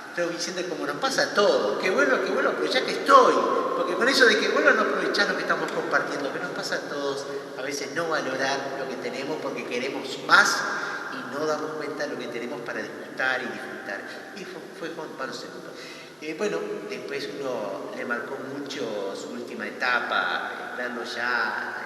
Speaker 2: Estoy diciendo como nos pasa todo, que vuelva, pero ya que estoy, porque con eso de que vuelva no aprovechar lo que estamos compartiendo, que nos pasa a todos, a veces no valorar lo que tenemos porque queremos más y no damos cuenta de lo que tenemos para disfrutar y disfrutar. Y fue Juan Pablo II. Bueno, después uno le marcó mucho su última etapa, verlo ya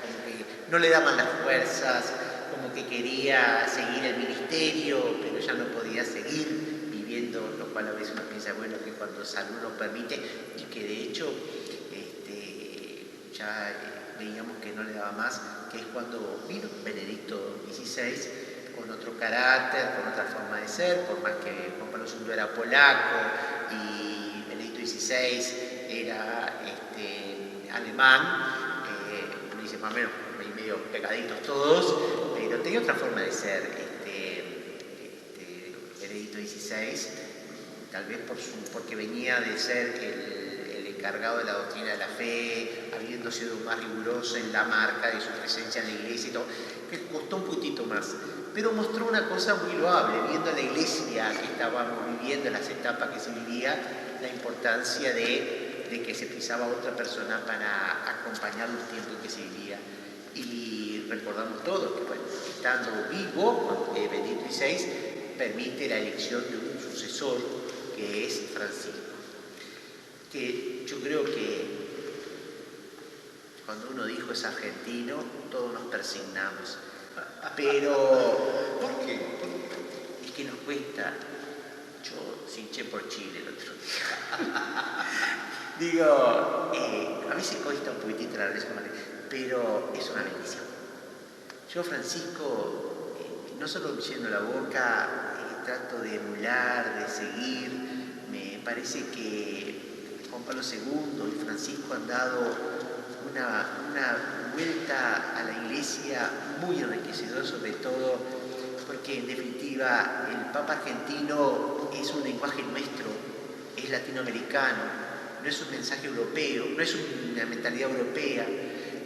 Speaker 2: como que no le daban las fuerzas, como que quería seguir el ministerio, pero ya no podía seguir viviendo, lo cual a veces uno piensa, bueno, que cuando salud nos permite, y que de hecho ya veíamos que no le daba más, que es cuando vino Benedicto XVI, con otro carácter, con otra forma de ser, por más que Juan Pablo II era polaco y Benedicto XVI era alemán, me dice más o menos medio pegaditos todos, pero tenía otra forma de ser Benedicto XVI, tal vez porque venía de ser el encargado de la doctrina de la fe, habiendo sido más riguroso en la marca de su presencia en la iglesia y todo, que costó un poquitito más, pero mostró una cosa muy loable, viendo la iglesia que estábamos viviendo, las etapas que se vivía, la importancia de que se pisaba otra persona para acompañar los tiempos que se vivía. Y recordamos todos que, bueno, estando vivo, Benedicto XVI permite la elección de un sucesor que es Francisco. Que yo creo que cuando uno dijo es argentino, todos nos persignamos. Pero,
Speaker 1: ¿por qué?
Speaker 2: Es que nos cuesta. Yo hinché por Chile el otro día. Digo, a veces cuesta un poquitito la relación, pero es una bendición. Yo, Francisco, no solo me lleno la boca, trato de emular, de seguir. Me parece que Juan Pablo II y Francisco han dado una vuelta a la Iglesia muy enriquecedora, sobre todo porque en definitiva el Papa argentino es un lenguaje nuestro, es latinoamericano, no es un mensaje europeo, no es una mentalidad europea,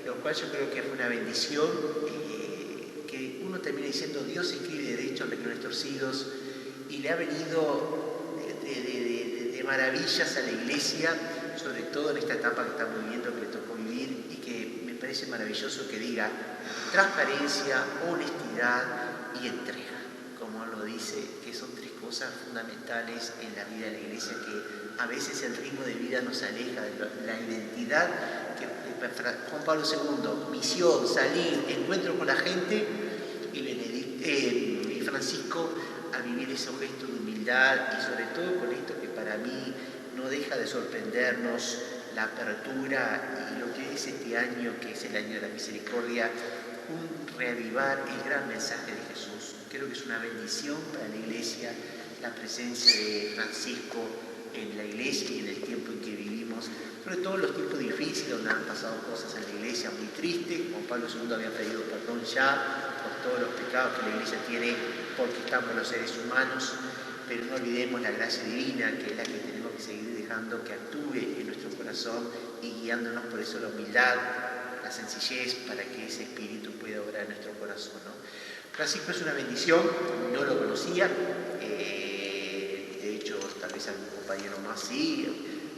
Speaker 2: lo cual yo creo que fue una bendición, que uno termina diciendo Dios escribe derecho en renglones torcidos, y le ha venido de maravillas a la Iglesia, sobre todo en esta etapa que estamos viviendo, que le tocó vivir, y que me parece maravilloso que diga transparencia, honestidad y entrega, como lo dice, que son tres cosas fundamentales en la vida de la Iglesia, que a veces el ritmo de vida nos aleja de la identidad que Juan Pablo II, misión, salir, encuentro con la gente, y Francisco a vivir esos gestos de humildad, y sobre todo con esto que para mí no deja de sorprendernos, la apertura y lo que es este año, que es el año de la misericordia, un reavivar el gran mensaje de Jesús. Creo que es una bendición para la Iglesia la presencia de Francisco en la Iglesia y en el tiempo en que vivimos, sobre todo en los tiempos difíciles donde han pasado cosas en la Iglesia muy tristes. Juan Pablo II había pedido perdón ya por todos los pecados que la Iglesia tiene porque estamos los seres humanos, pero no olvidemos la gracia divina, que es la que tenemos que seguir dejando que actúe en nuestro corazón y guiándonos por eso la humildad, la sencillez, para que ese espíritu pueda obrar en nuestro corazón, ¿no? Francisco es una bendición, no lo conocía, de hecho tal vez algún compañero más sí,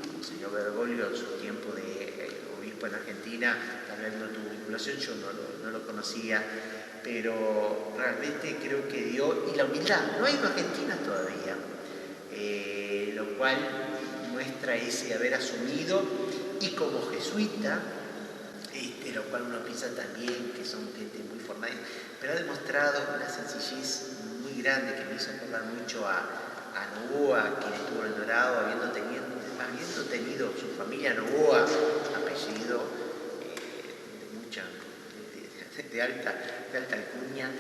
Speaker 2: a Monseñor Bergoglio en su tiempo de obispo en Argentina, tal vez no tuvo vinculación, yo no lo conocía, pero realmente creo que dio, y la humildad, no hay argentinas todavía, lo cual muestra ese haber asumido, y como jesuita, lo cual uno piensa también que son gente muy formada, pero ha demostrado una sencillez muy grande que me hizo acordar mucho a Novoa, quien estuvo en El Dorado, habiendo tenido su familia Novoa, apellido de alta alcurnia,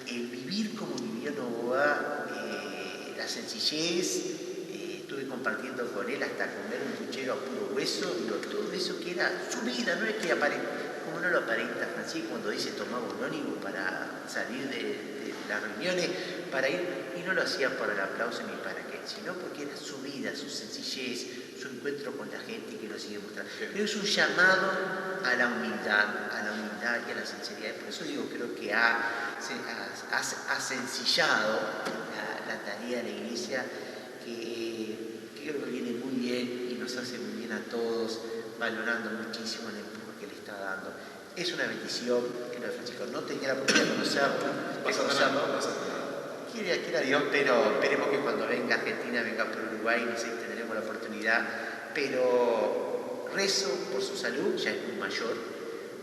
Speaker 2: el vivir como vivió Novoa, la sencillez. Estuve compartiendo con él hasta comer un puchero a puro hueso, todo eso que era su vida, no es que aparezca, como no lo aparenta Francisco cuando dice tomaba un ónibus para salir de las reuniones, para ir, y no lo hacía por el aplauso ni para qué, sino porque era su vida, su sencillez, su encuentro con la gente, que lo sigue mostrando. Pero es un llamado a la humildad y a la sinceridad. Por eso digo, creo que ha sencillado la tarea de la Iglesia, que creo que viene muy bien y nos hace muy bien a todos, valorando muchísimo el empuje que le está dando. Es una bendición que lo de Francisco. No tenía la oportunidad de conocerlo. Quiera Dios, pero esperemos que cuando venga a Argentina, venga por Uruguay, no sé si tendremos la oportunidad. Pero rezo por su salud, ya es muy mayor,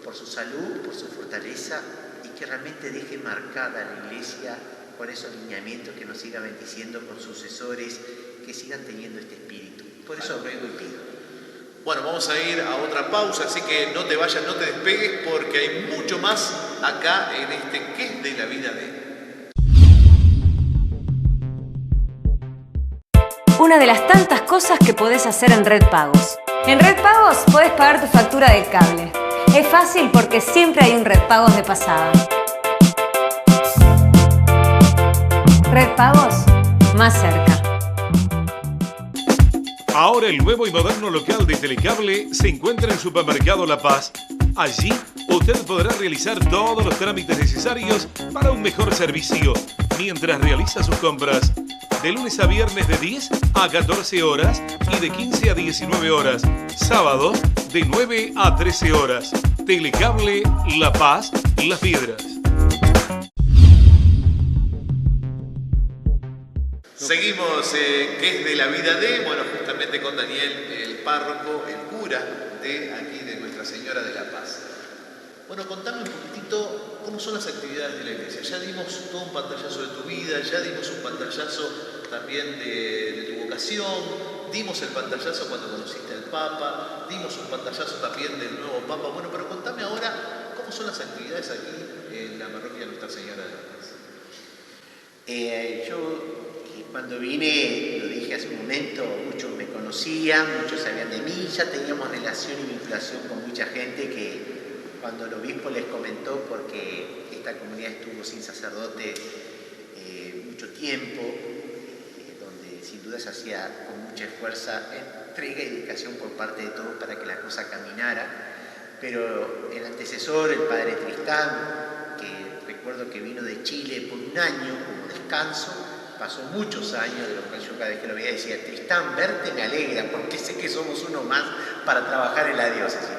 Speaker 2: por su salud, por su fortaleza, y que realmente deje marcada la Iglesia con esos lineamientos, que nos siga bendiciendo con sucesores que sigan teniendo este espíritu. Por eso ruego y pido.
Speaker 1: Bueno, vamos a ir a otra pausa, así que no te vayas, no te despegues, porque hay mucho más acá en este ¿Qué es de la vida de?
Speaker 3: Una de las tantas cosas que podés hacer en Red Pagos. En Red Pagos podés pagar tu factura del cable. Es fácil porque siempre hay un Red Pagos de pasada. Red Pagos, más cerca.
Speaker 4: Ahora el nuevo y moderno local de Telecable se encuentra en Supermercado La Paz. Allí usted podrá realizar todos los trámites necesarios para un mejor servicio mientras realiza sus compras. De lunes a viernes de 10 a 14 horas y de 15 a 19 horas. Sábados de 9 a 13 horas. Telecable La Paz, Las Piedras.
Speaker 1: Seguimos, ¿qué es de la vida de? Bueno, justamente con Daniel, el párroco, el cura de aquí de Nuestra Señora de la Paz. Bueno, contame un poquitito cómo son las actividades de la iglesia. Ya dimos todo un pantallazo de tu vida, ya dimos un pantallazo también de tu vocación, dimos el pantallazo cuando conociste al Papa, dimos un pantallazo también del nuevo Papa. Bueno, pero contame ahora cómo son las actividades aquí en la parroquia de Nuestra Señora de la Paz.
Speaker 2: Yo cuando vine, lo dije hace un momento, muchos me conocían, muchos sabían de mí, ya teníamos relación y vinculación con mucha gente que cuando el obispo les comentó, porque esta comunidad estuvo sin sacerdote mucho tiempo, donde sin duda se hacía con mucha fuerza, entrega y dedicación por parte de todos para que la cosa caminara, pero el antecesor, el padre Tristán, que recuerdo que vino de Chile por un año como descanso, pasó muchos años, de los que yo cada vez que lo veía decía, Tristán, verte me alegra, porque sé que somos uno más para trabajar en la diócesis.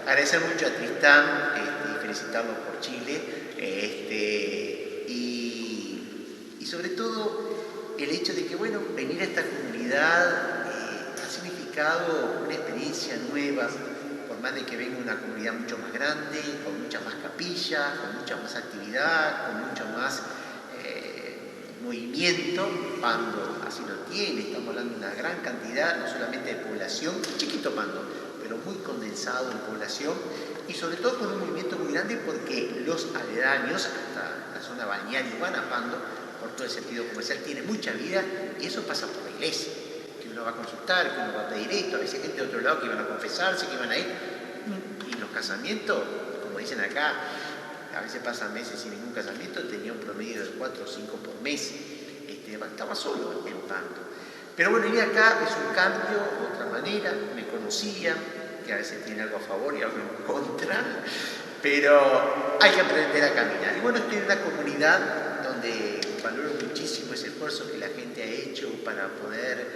Speaker 2: Agradecer mucho a Tristán y felicitarlo por Chile, y sobre todo el hecho de que, bueno, venir a esta comunidad ha significado una experiencia nueva, por más de que venga una comunidad mucho más grande, con muchas más capillas, con mucha más actividad, con mucho más movimiento. Pando así lo tiene, estamos hablando de una gran cantidad, no solamente de población, chiquito Pando, pero muy condensado en población, y sobre todo con un movimiento muy grande porque los aledaños, hasta la zona balnearia urbana, Pando, por todo el sentido comercial, tiene mucha vida, y eso pasa por la iglesia, que uno va a consultar, que uno va a pedir esto, a veces gente de otro lado que iban a confesarse, que iban a ir, y los casamientos, como dicen acá, a veces pasan meses sin ningún casamiento, tenía un promedio de 4 o 5 por mes, estaba solo en Pando. Pero bueno, ir acá es un cambio, otra manera, me conocían, que a veces tiene algo a favor y algo en contra, pero hay que aprender a caminar. Y bueno, estoy en una comunidad donde valoro muchísimo ese esfuerzo que la gente ha hecho para poder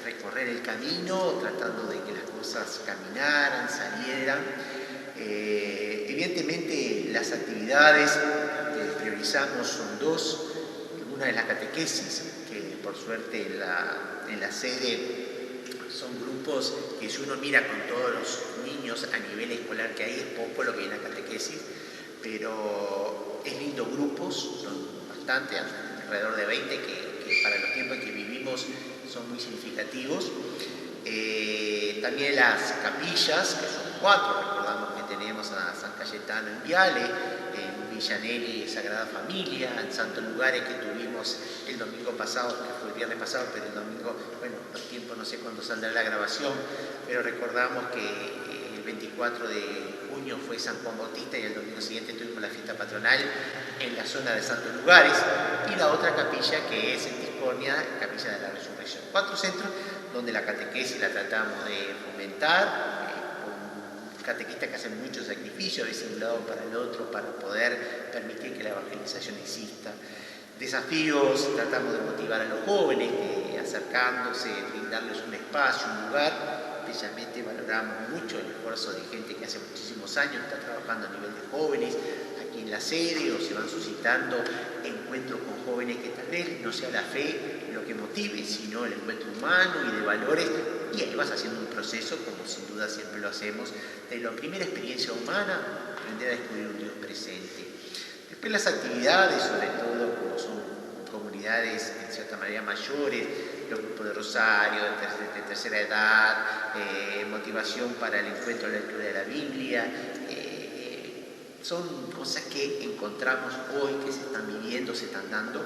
Speaker 2: recorrer el camino, tratando de que las cosas caminaran, salieran. Evidentemente las actividades que priorizamos son dos. Una es la catequesis, que por suerte en la sede son grupos que si uno mira con todos los niños a nivel escolar que hay, es poco lo que hay en la catequesis, pero es lindo grupos, son bastante, alrededor de 20, que para los tiempos en que vivimos son muy significativos. También las capillas, que son 4, recordamos que tenemos a San Cayetano en Viale, en Villanelli Sagrada Familia, en Santos Lugares que tuvimos el domingo pasado, que fue el viernes pasado, pero el domingo, bueno, los tiempos no sé cuándo saldrá la grabación, pero recordamos que el 24 de junio fue San Juan Bautista y el domingo siguiente tuvimos la fiesta patronal en la zona de Santos Lugares, y la otra capilla que es en Tiscornia, Capilla de la Resurrección. 4 centros donde la catequesis la tratamos de fomentar, con catequistas que hacen muchos sacrificios, a veces de un lado para el otro, para poder permitir que la evangelización exista. Desafíos, tratamos de motivar a los jóvenes, acercándose, brindarles un espacio, un lugar. Especialmente valoramos mucho el esfuerzo de gente que hace muchísimos años está trabajando a nivel de jóvenes, aquí en la sede, o se van suscitando encuentros con jóvenes que tal vez no sea la fe lo que motive, sino el encuentro humano y de valores, y ahí vas haciendo un proceso, como sin duda siempre lo hacemos, de la primera experiencia humana, aprender a descubrir un Dios presente. Después las actividades, sobre todo como son comunidades en cierta manera mayores, los grupos de rosario, de tercera edad, motivación para el encuentro de la lectura de la Biblia, son cosas que encontramos hoy, que se están viviendo, se están dando,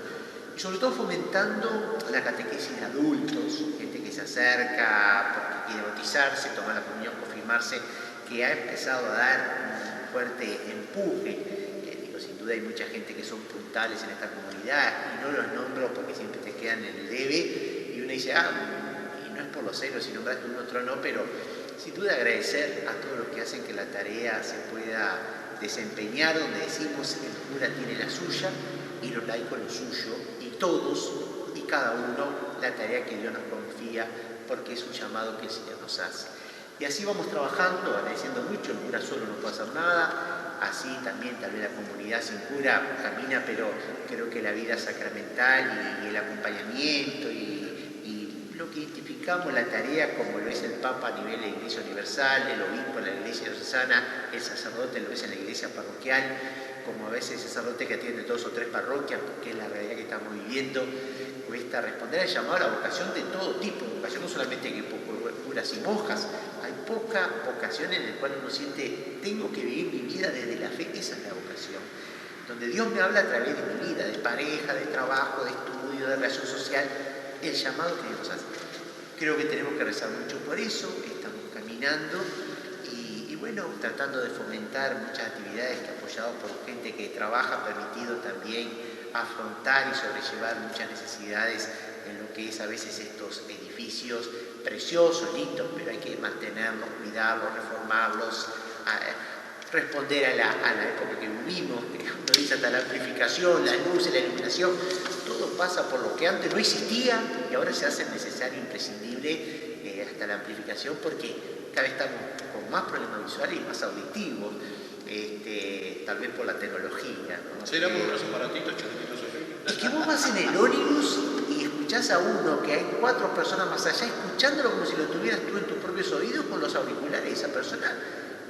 Speaker 2: y sobre todo fomentando la catequesis de adultos, gente que se acerca porque quiere bautizarse, tomar la comunión, confirmarse, que ha empezado a dar un fuerte empuje. Sin duda hay mucha gente que son puntales en esta comunidad, y no los nombro porque siempre te quedan en el debe, y uno dice, y no es por los celos, si nombraste uno, otro no, pero sin duda agradecer a todos los que hacen que la tarea se pueda desempeñar, donde decimos el cura tiene la suya y los laicos lo suyo, y todos y cada uno la tarea que Dios nos confía, porque es un llamado que el Señor nos hace. Y así vamos trabajando, agradeciendo mucho, el cura solo no puede hacer nada, así también tal vez la comunidad sin cura camina, pero creo que la vida sacramental y el acompañamiento y lo que identificamos la tarea como lo es el Papa a nivel de la Iglesia Universal, el obispo en la Iglesia diocesana, el sacerdote lo es en la Iglesia parroquial, como a veces el sacerdote que atiende 2 o 3 parroquias, porque es la realidad que estamos viviendo, cuesta responder al llamado a la vocación de todo tipo, vocación no solamente que curas y monjas, hay poca vocación en la cual uno siente, tengo que vivir mi vida desde la fe, esa es la vocación, donde Dios me habla a través de mi vida, de pareja, de trabajo, de estudio, de relación social, el llamado que Dios hace. Creo que tenemos que rezar mucho por eso, estamos caminando y bueno, tratando de fomentar muchas actividades que apoyados por gente que trabaja, permitido también afrontar y sobrellevar muchas necesidades en lo que es a veces estos edificios preciosos, lindos, pero hay que mantenerlos, cuidarlos, reformarlos, responder a la época que vivimos, que uno dice hasta la amplificación, las luces, la iluminación, todo pasa por lo que antes no existía y ahora se hace necesario, imprescindible, hasta la amplificación, porque cada vez estamos con más problemas visuales y más auditivos, tal vez por la tecnología, ¿no?
Speaker 1: Sí, éramos unos aparatitos chiquititos así.
Speaker 2: Es que vos vas en el ómnibus y escuchás a uno que hay 4 personas más allá, escuchándolo como si lo tuvieras tú en tus propios oídos con los auriculares. Esa persona,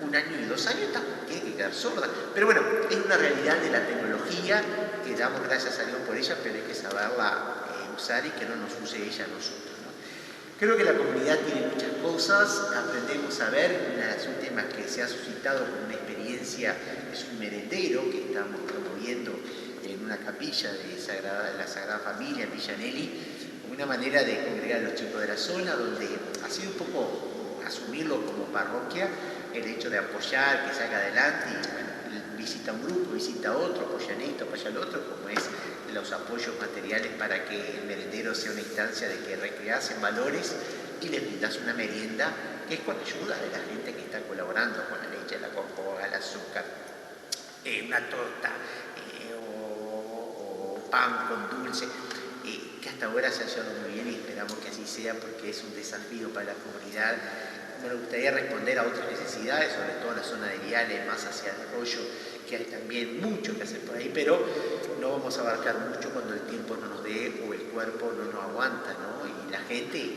Speaker 2: 1 año y 2 años, tiene que quedar sorda. Pero bueno, es una realidad de la tecnología que damos gracias a Dios por ella, pero hay que saberla usar y que no nos use ella a nosotros, ¿no? Creo que la comunidad tiene muchas cosas, aprendemos a ver, un tema que se ha suscitado con una experiencia, es un merendero que estamos promoviendo en una capilla de la Sagrada Familia en Villanelli, como una manera de congregar a los chicos de la zona, donde ha sido un poco asumirlo como parroquia, el hecho de apoyar, que salga adelante, y bueno, visita un grupo, visita otro, apoya en esto, apoya al otro, como es los apoyos materiales para que el merendero sea una instancia de que recreasen valores y les brindas una merienda que es con ayuda de la gente que está colaborando con la leche, la cocoa, el azúcar, una torta o pan con dulce, que hasta ahora se ha llevado muy bien y esperamos que así sea porque es un desafío para la comunidad. Me gustaría responder a otras necesidades, sobre todo en la zona de Viales, más hacia el arroyo, que hay también mucho que hacer por ahí, pero no vamos a abarcar mucho cuando el tiempo no nos dé o el cuerpo no nos aguanta, ¿no? Y la gente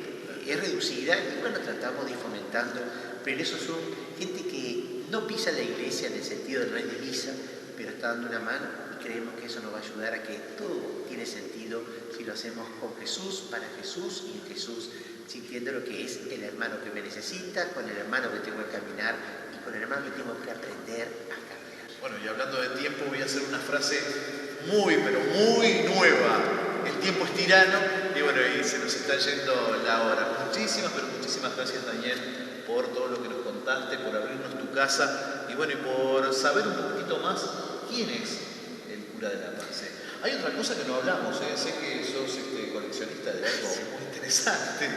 Speaker 2: es reducida y bueno, tratamos de ir fomentando, pero esos son gente que no pisa la iglesia en el sentido de no es de misa, pero está dando una mano y creemos que eso nos va a ayudar a que todo tiene sentido si lo hacemos con Jesús, para Jesús y en Jesús, sintiendo lo que es el hermano que me necesita, con el hermano que tengo que caminar y con el hermano que tengo que aprender a cargar.
Speaker 1: Bueno, y hablando de tiempo, voy a hacer una frase muy, pero muy nueva. El tiempo es tirano y bueno, y se nos está yendo la hora. Muchísimas, pero muchísimas gracias, Daniel, por todo lo que nos contaste, por abrirnos tu casa y bueno, y por saber un poquito más quién es el cura de la Paz. Hay otra cosa que no hablamos, sé que sos coleccionista de algo muy interesante.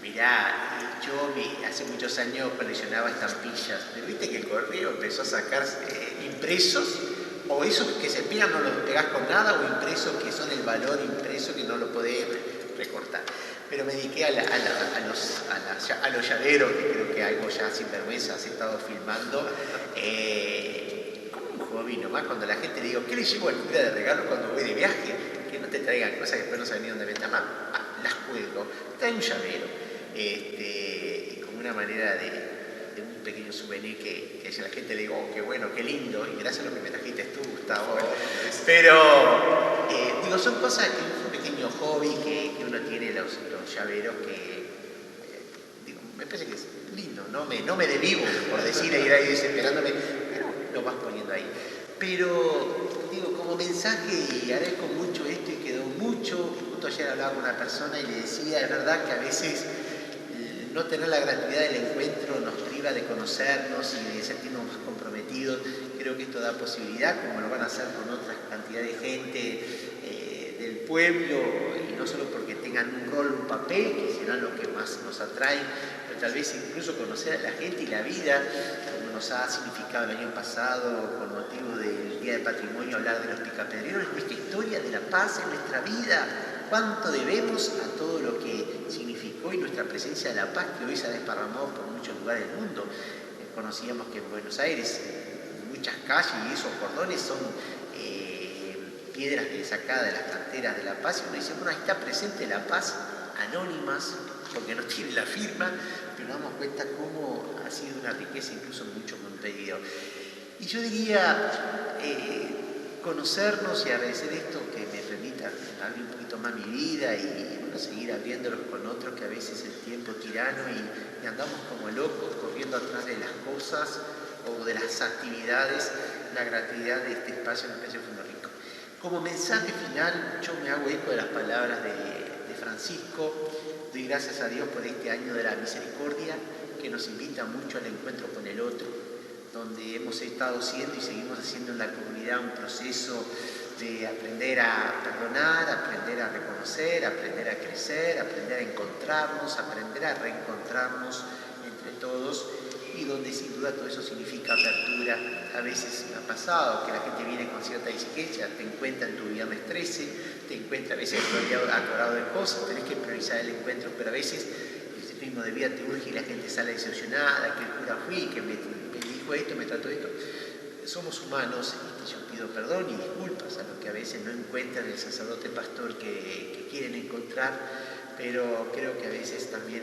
Speaker 2: Mirá, yo hace muchos años coleccionaba estampillas, pero viste que el correo empezó a sacar impresos, o esos que se pegan no los pegás con nada, o impresos que son el valor impreso que no lo podés recortar. Pero me dediqué a los llaveros, que creo que algo ya sin vergüenza has estado filmando. Como un hobby nomás, cuando la gente le digo, ¿qué le llevo al cura de regalo cuando voy de viaje? Que no te traigan cosas que después no saben ni dónde meter más. Las juego, trae un llavero. Como una manera de un pequeño souvenir que a la gente le digo, oh, qué bueno, qué lindo, y gracias a lo que me trajiste tú, Gustavo. Pero, son cosas que es un pequeño hobby que uno tiene, los llaveros que, me parece que es lindo, no me desvivo, por decir, ir ahí desesperándome, pero lo vas poniendo ahí. Pero, como mensaje, y agradezco mucho esto y quedó mucho. Justo ayer hablaba con una persona y le decía, es verdad que a veces no tener la gratuidad del encuentro nos priva de conocernos y de sentirnos más comprometidos. Creo que esto da posibilidad, como lo van a hacer con otras cantidades de gente del pueblo, y no solo porque tengan un rol, un papel, que será lo que más nos atrae, pero tal vez incluso conocer a la gente y la vida, como nos ha significado el año pasado, con motivo del Día del Patrimonio, hablar de los picapedreros, es nuestra historia de la paz en nuestra vida. Cuánto debemos a todo lo que significó y nuestra presencia de la paz que hoy se ha desparramado por un muchos lugares del mundo. Conocíamos que en Buenos Aires muchas calles y esos cordones son piedras sacadas de las canteras de La Paz, y uno dice, bueno, ahí está presente La Paz, anónimas, porque no tiene la firma, pero nos damos cuenta cómo ha sido una riqueza incluso en mucho Montevideo. Y yo diría, conocernos y agradecer esto que me permita abrir un poquito más mi vida y bueno, seguir abriéndolos con otros, que a veces el tiempo es tirano y andamos como locos corriendo atrás de las cosas o de las actividades. La gratuidad de este espacio me parece fundamental. Como mensaje final, yo me hago eco de las palabras de Francisco. Doy gracias a Dios por este año de la misericordia, que nos invita mucho al encuentro con el otro, donde hemos estado haciendo y seguimos haciendo en la comunidad un proceso de aprender a perdonar, aprender a reconocer, aprender a crecer, aprender a encontrarnos, aprender a reencontrarnos entre todos, y donde sin duda todo eso significa apertura. A veces me ha pasado que la gente viene con cierta exigencia, te encuentra en tu viernes 13, te encuentra a veces atorado de cosas, tenés que priorizar el encuentro, pero a veces el ritmo de vida te urge y la gente sale decepcionada, que el cura fui, que me dijo esto, me trató esto. Somos humanos y yo pido perdón y disculpas a los que a veces no encuentran el sacerdote pastor que quieren encontrar, pero creo que a veces también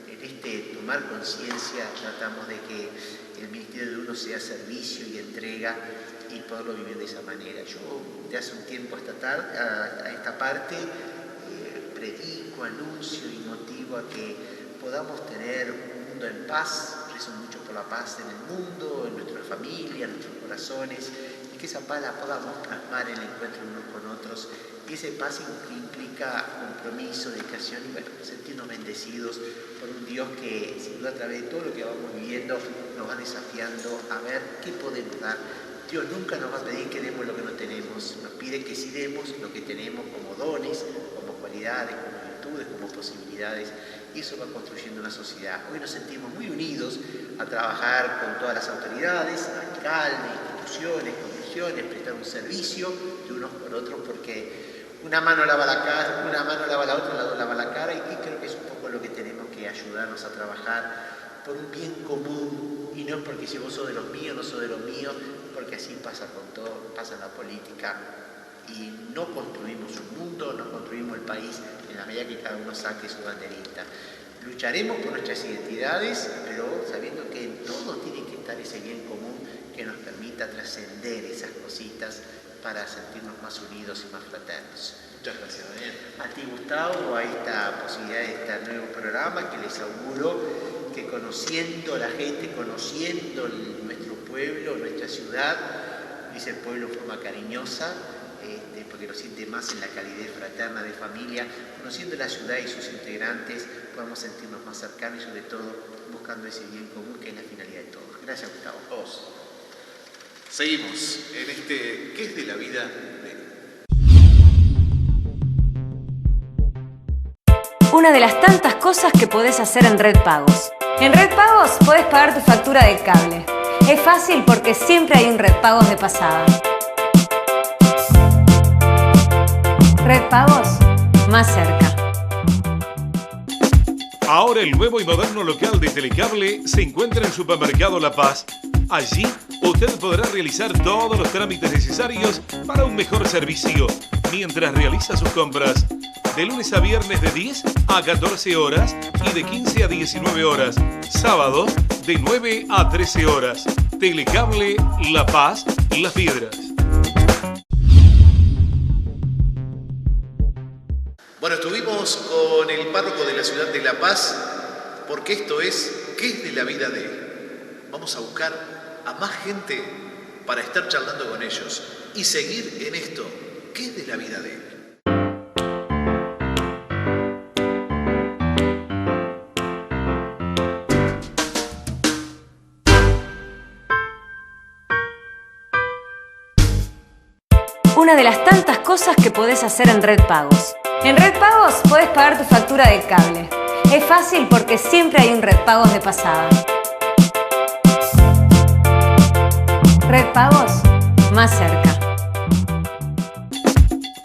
Speaker 2: en este tomar conciencia tratamos de que el ministerio de uno sea servicio y entrega y poderlo vivir de esa manera. Yo de hace un tiempo a esta parte predico, anuncio y motivo a que podamos tener un mundo en paz. Rezo mucho por la paz en el mundo, en nuestra familia, en nuestros corazones, y que esa paz la podamos plasmar en el encuentro unos con otros. Y ese paz implica compromiso, dedicación y bueno, sentirnos bendecidos por un Dios que sin duda a través de todo lo que vamos viviendo nos va desafiando a ver qué podemos dar. Dios nunca nos va a pedir que demos lo que no tenemos, nos pide que sí demos lo que tenemos como dones, como cualidades, como virtudes, como posibilidades, y eso va construyendo una sociedad. Hoy nos sentimos muy unidos a trabajar con todas las autoridades, alcaldes, instituciones, comisiones, prestar un servicio de unos por otros, porque una mano lava la cara, una mano lava la otra, la otra lava la cara, y creo que es un poco lo que tenemos que ayudarnos a trabajar por un bien común, y no es porque si vos sos de los míos, no sos de los míos, porque así pasa con todo, pasa en la política, y no construimos un mundo, no construimos el país en la medida que cada uno saque su banderita. Lucharemos por nuestras identidades, pero sabiendo que en todos tiene que estar ese bien común que nos permita trascender esas cositas para sentirnos más unidos y más fraternos.
Speaker 1: Muchas gracias, Daniel.
Speaker 2: A ti, Gustavo, a esta posibilidad de este nuevo programa que les auguro que conociendo a la gente, conociendo nuestro pueblo, nuestra ciudad, dice el pueblo en forma cariñosa, porque lo siente más en la calidez fraterna de familia, conociendo la ciudad y sus integrantes, podamos sentirnos más cercanos y sobre todo buscando ese bien común que es la finalidad de todos. Gracias, Gustavo.
Speaker 1: Vos. Seguimos en este ¿Qué es de la vida de?
Speaker 3: Una de las tantas cosas que podés hacer en Red Pagos. En Red Pagos podés pagar tu factura de cable. Es fácil porque siempre hay un Red Pagos de pasada. Red Pagos, más cerca.
Speaker 4: Ahora el nuevo y moderno local de Telecable se encuentra en Supermercado La Paz. Allí usted podrá realizar todos los trámites necesarios para un mejor servicio mientras realiza sus compras. De lunes a viernes de 10 a 14 horas y de 15 a 19 horas. Sábados de 9 a 13 horas. Telecable La Paz, Las Piedras.
Speaker 1: Bueno, estuvimos con el párroco de la ciudad de La Paz, porque esto es ¿Qué es de la vida de él? Vamos a buscar a más gente para estar charlando con ellos y seguir en esto. ¿Qué es de la vida de él?
Speaker 3: Una de las tantas cosas que podés hacer en Red Pagos. En Red Pagos podés pagar tu factura de cable. Es fácil porque siempre hay un Red Pagos de pasada. Red Pagos, más cerca.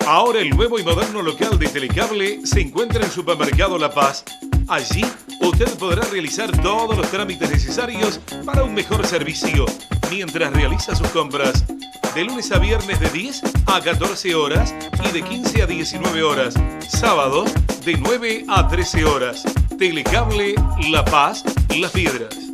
Speaker 4: Ahora el nuevo y moderno local de Telecable se encuentra en Supermercado La Paz. Allí usted podrá realizar todos los trámites necesarios para un mejor servicio mientras realiza sus compras. De lunes a viernes de 10 a 14 horas y de 15 a 19 horas. Sábados de 9 a 13 horas. Telecable La Paz, Las Piedras.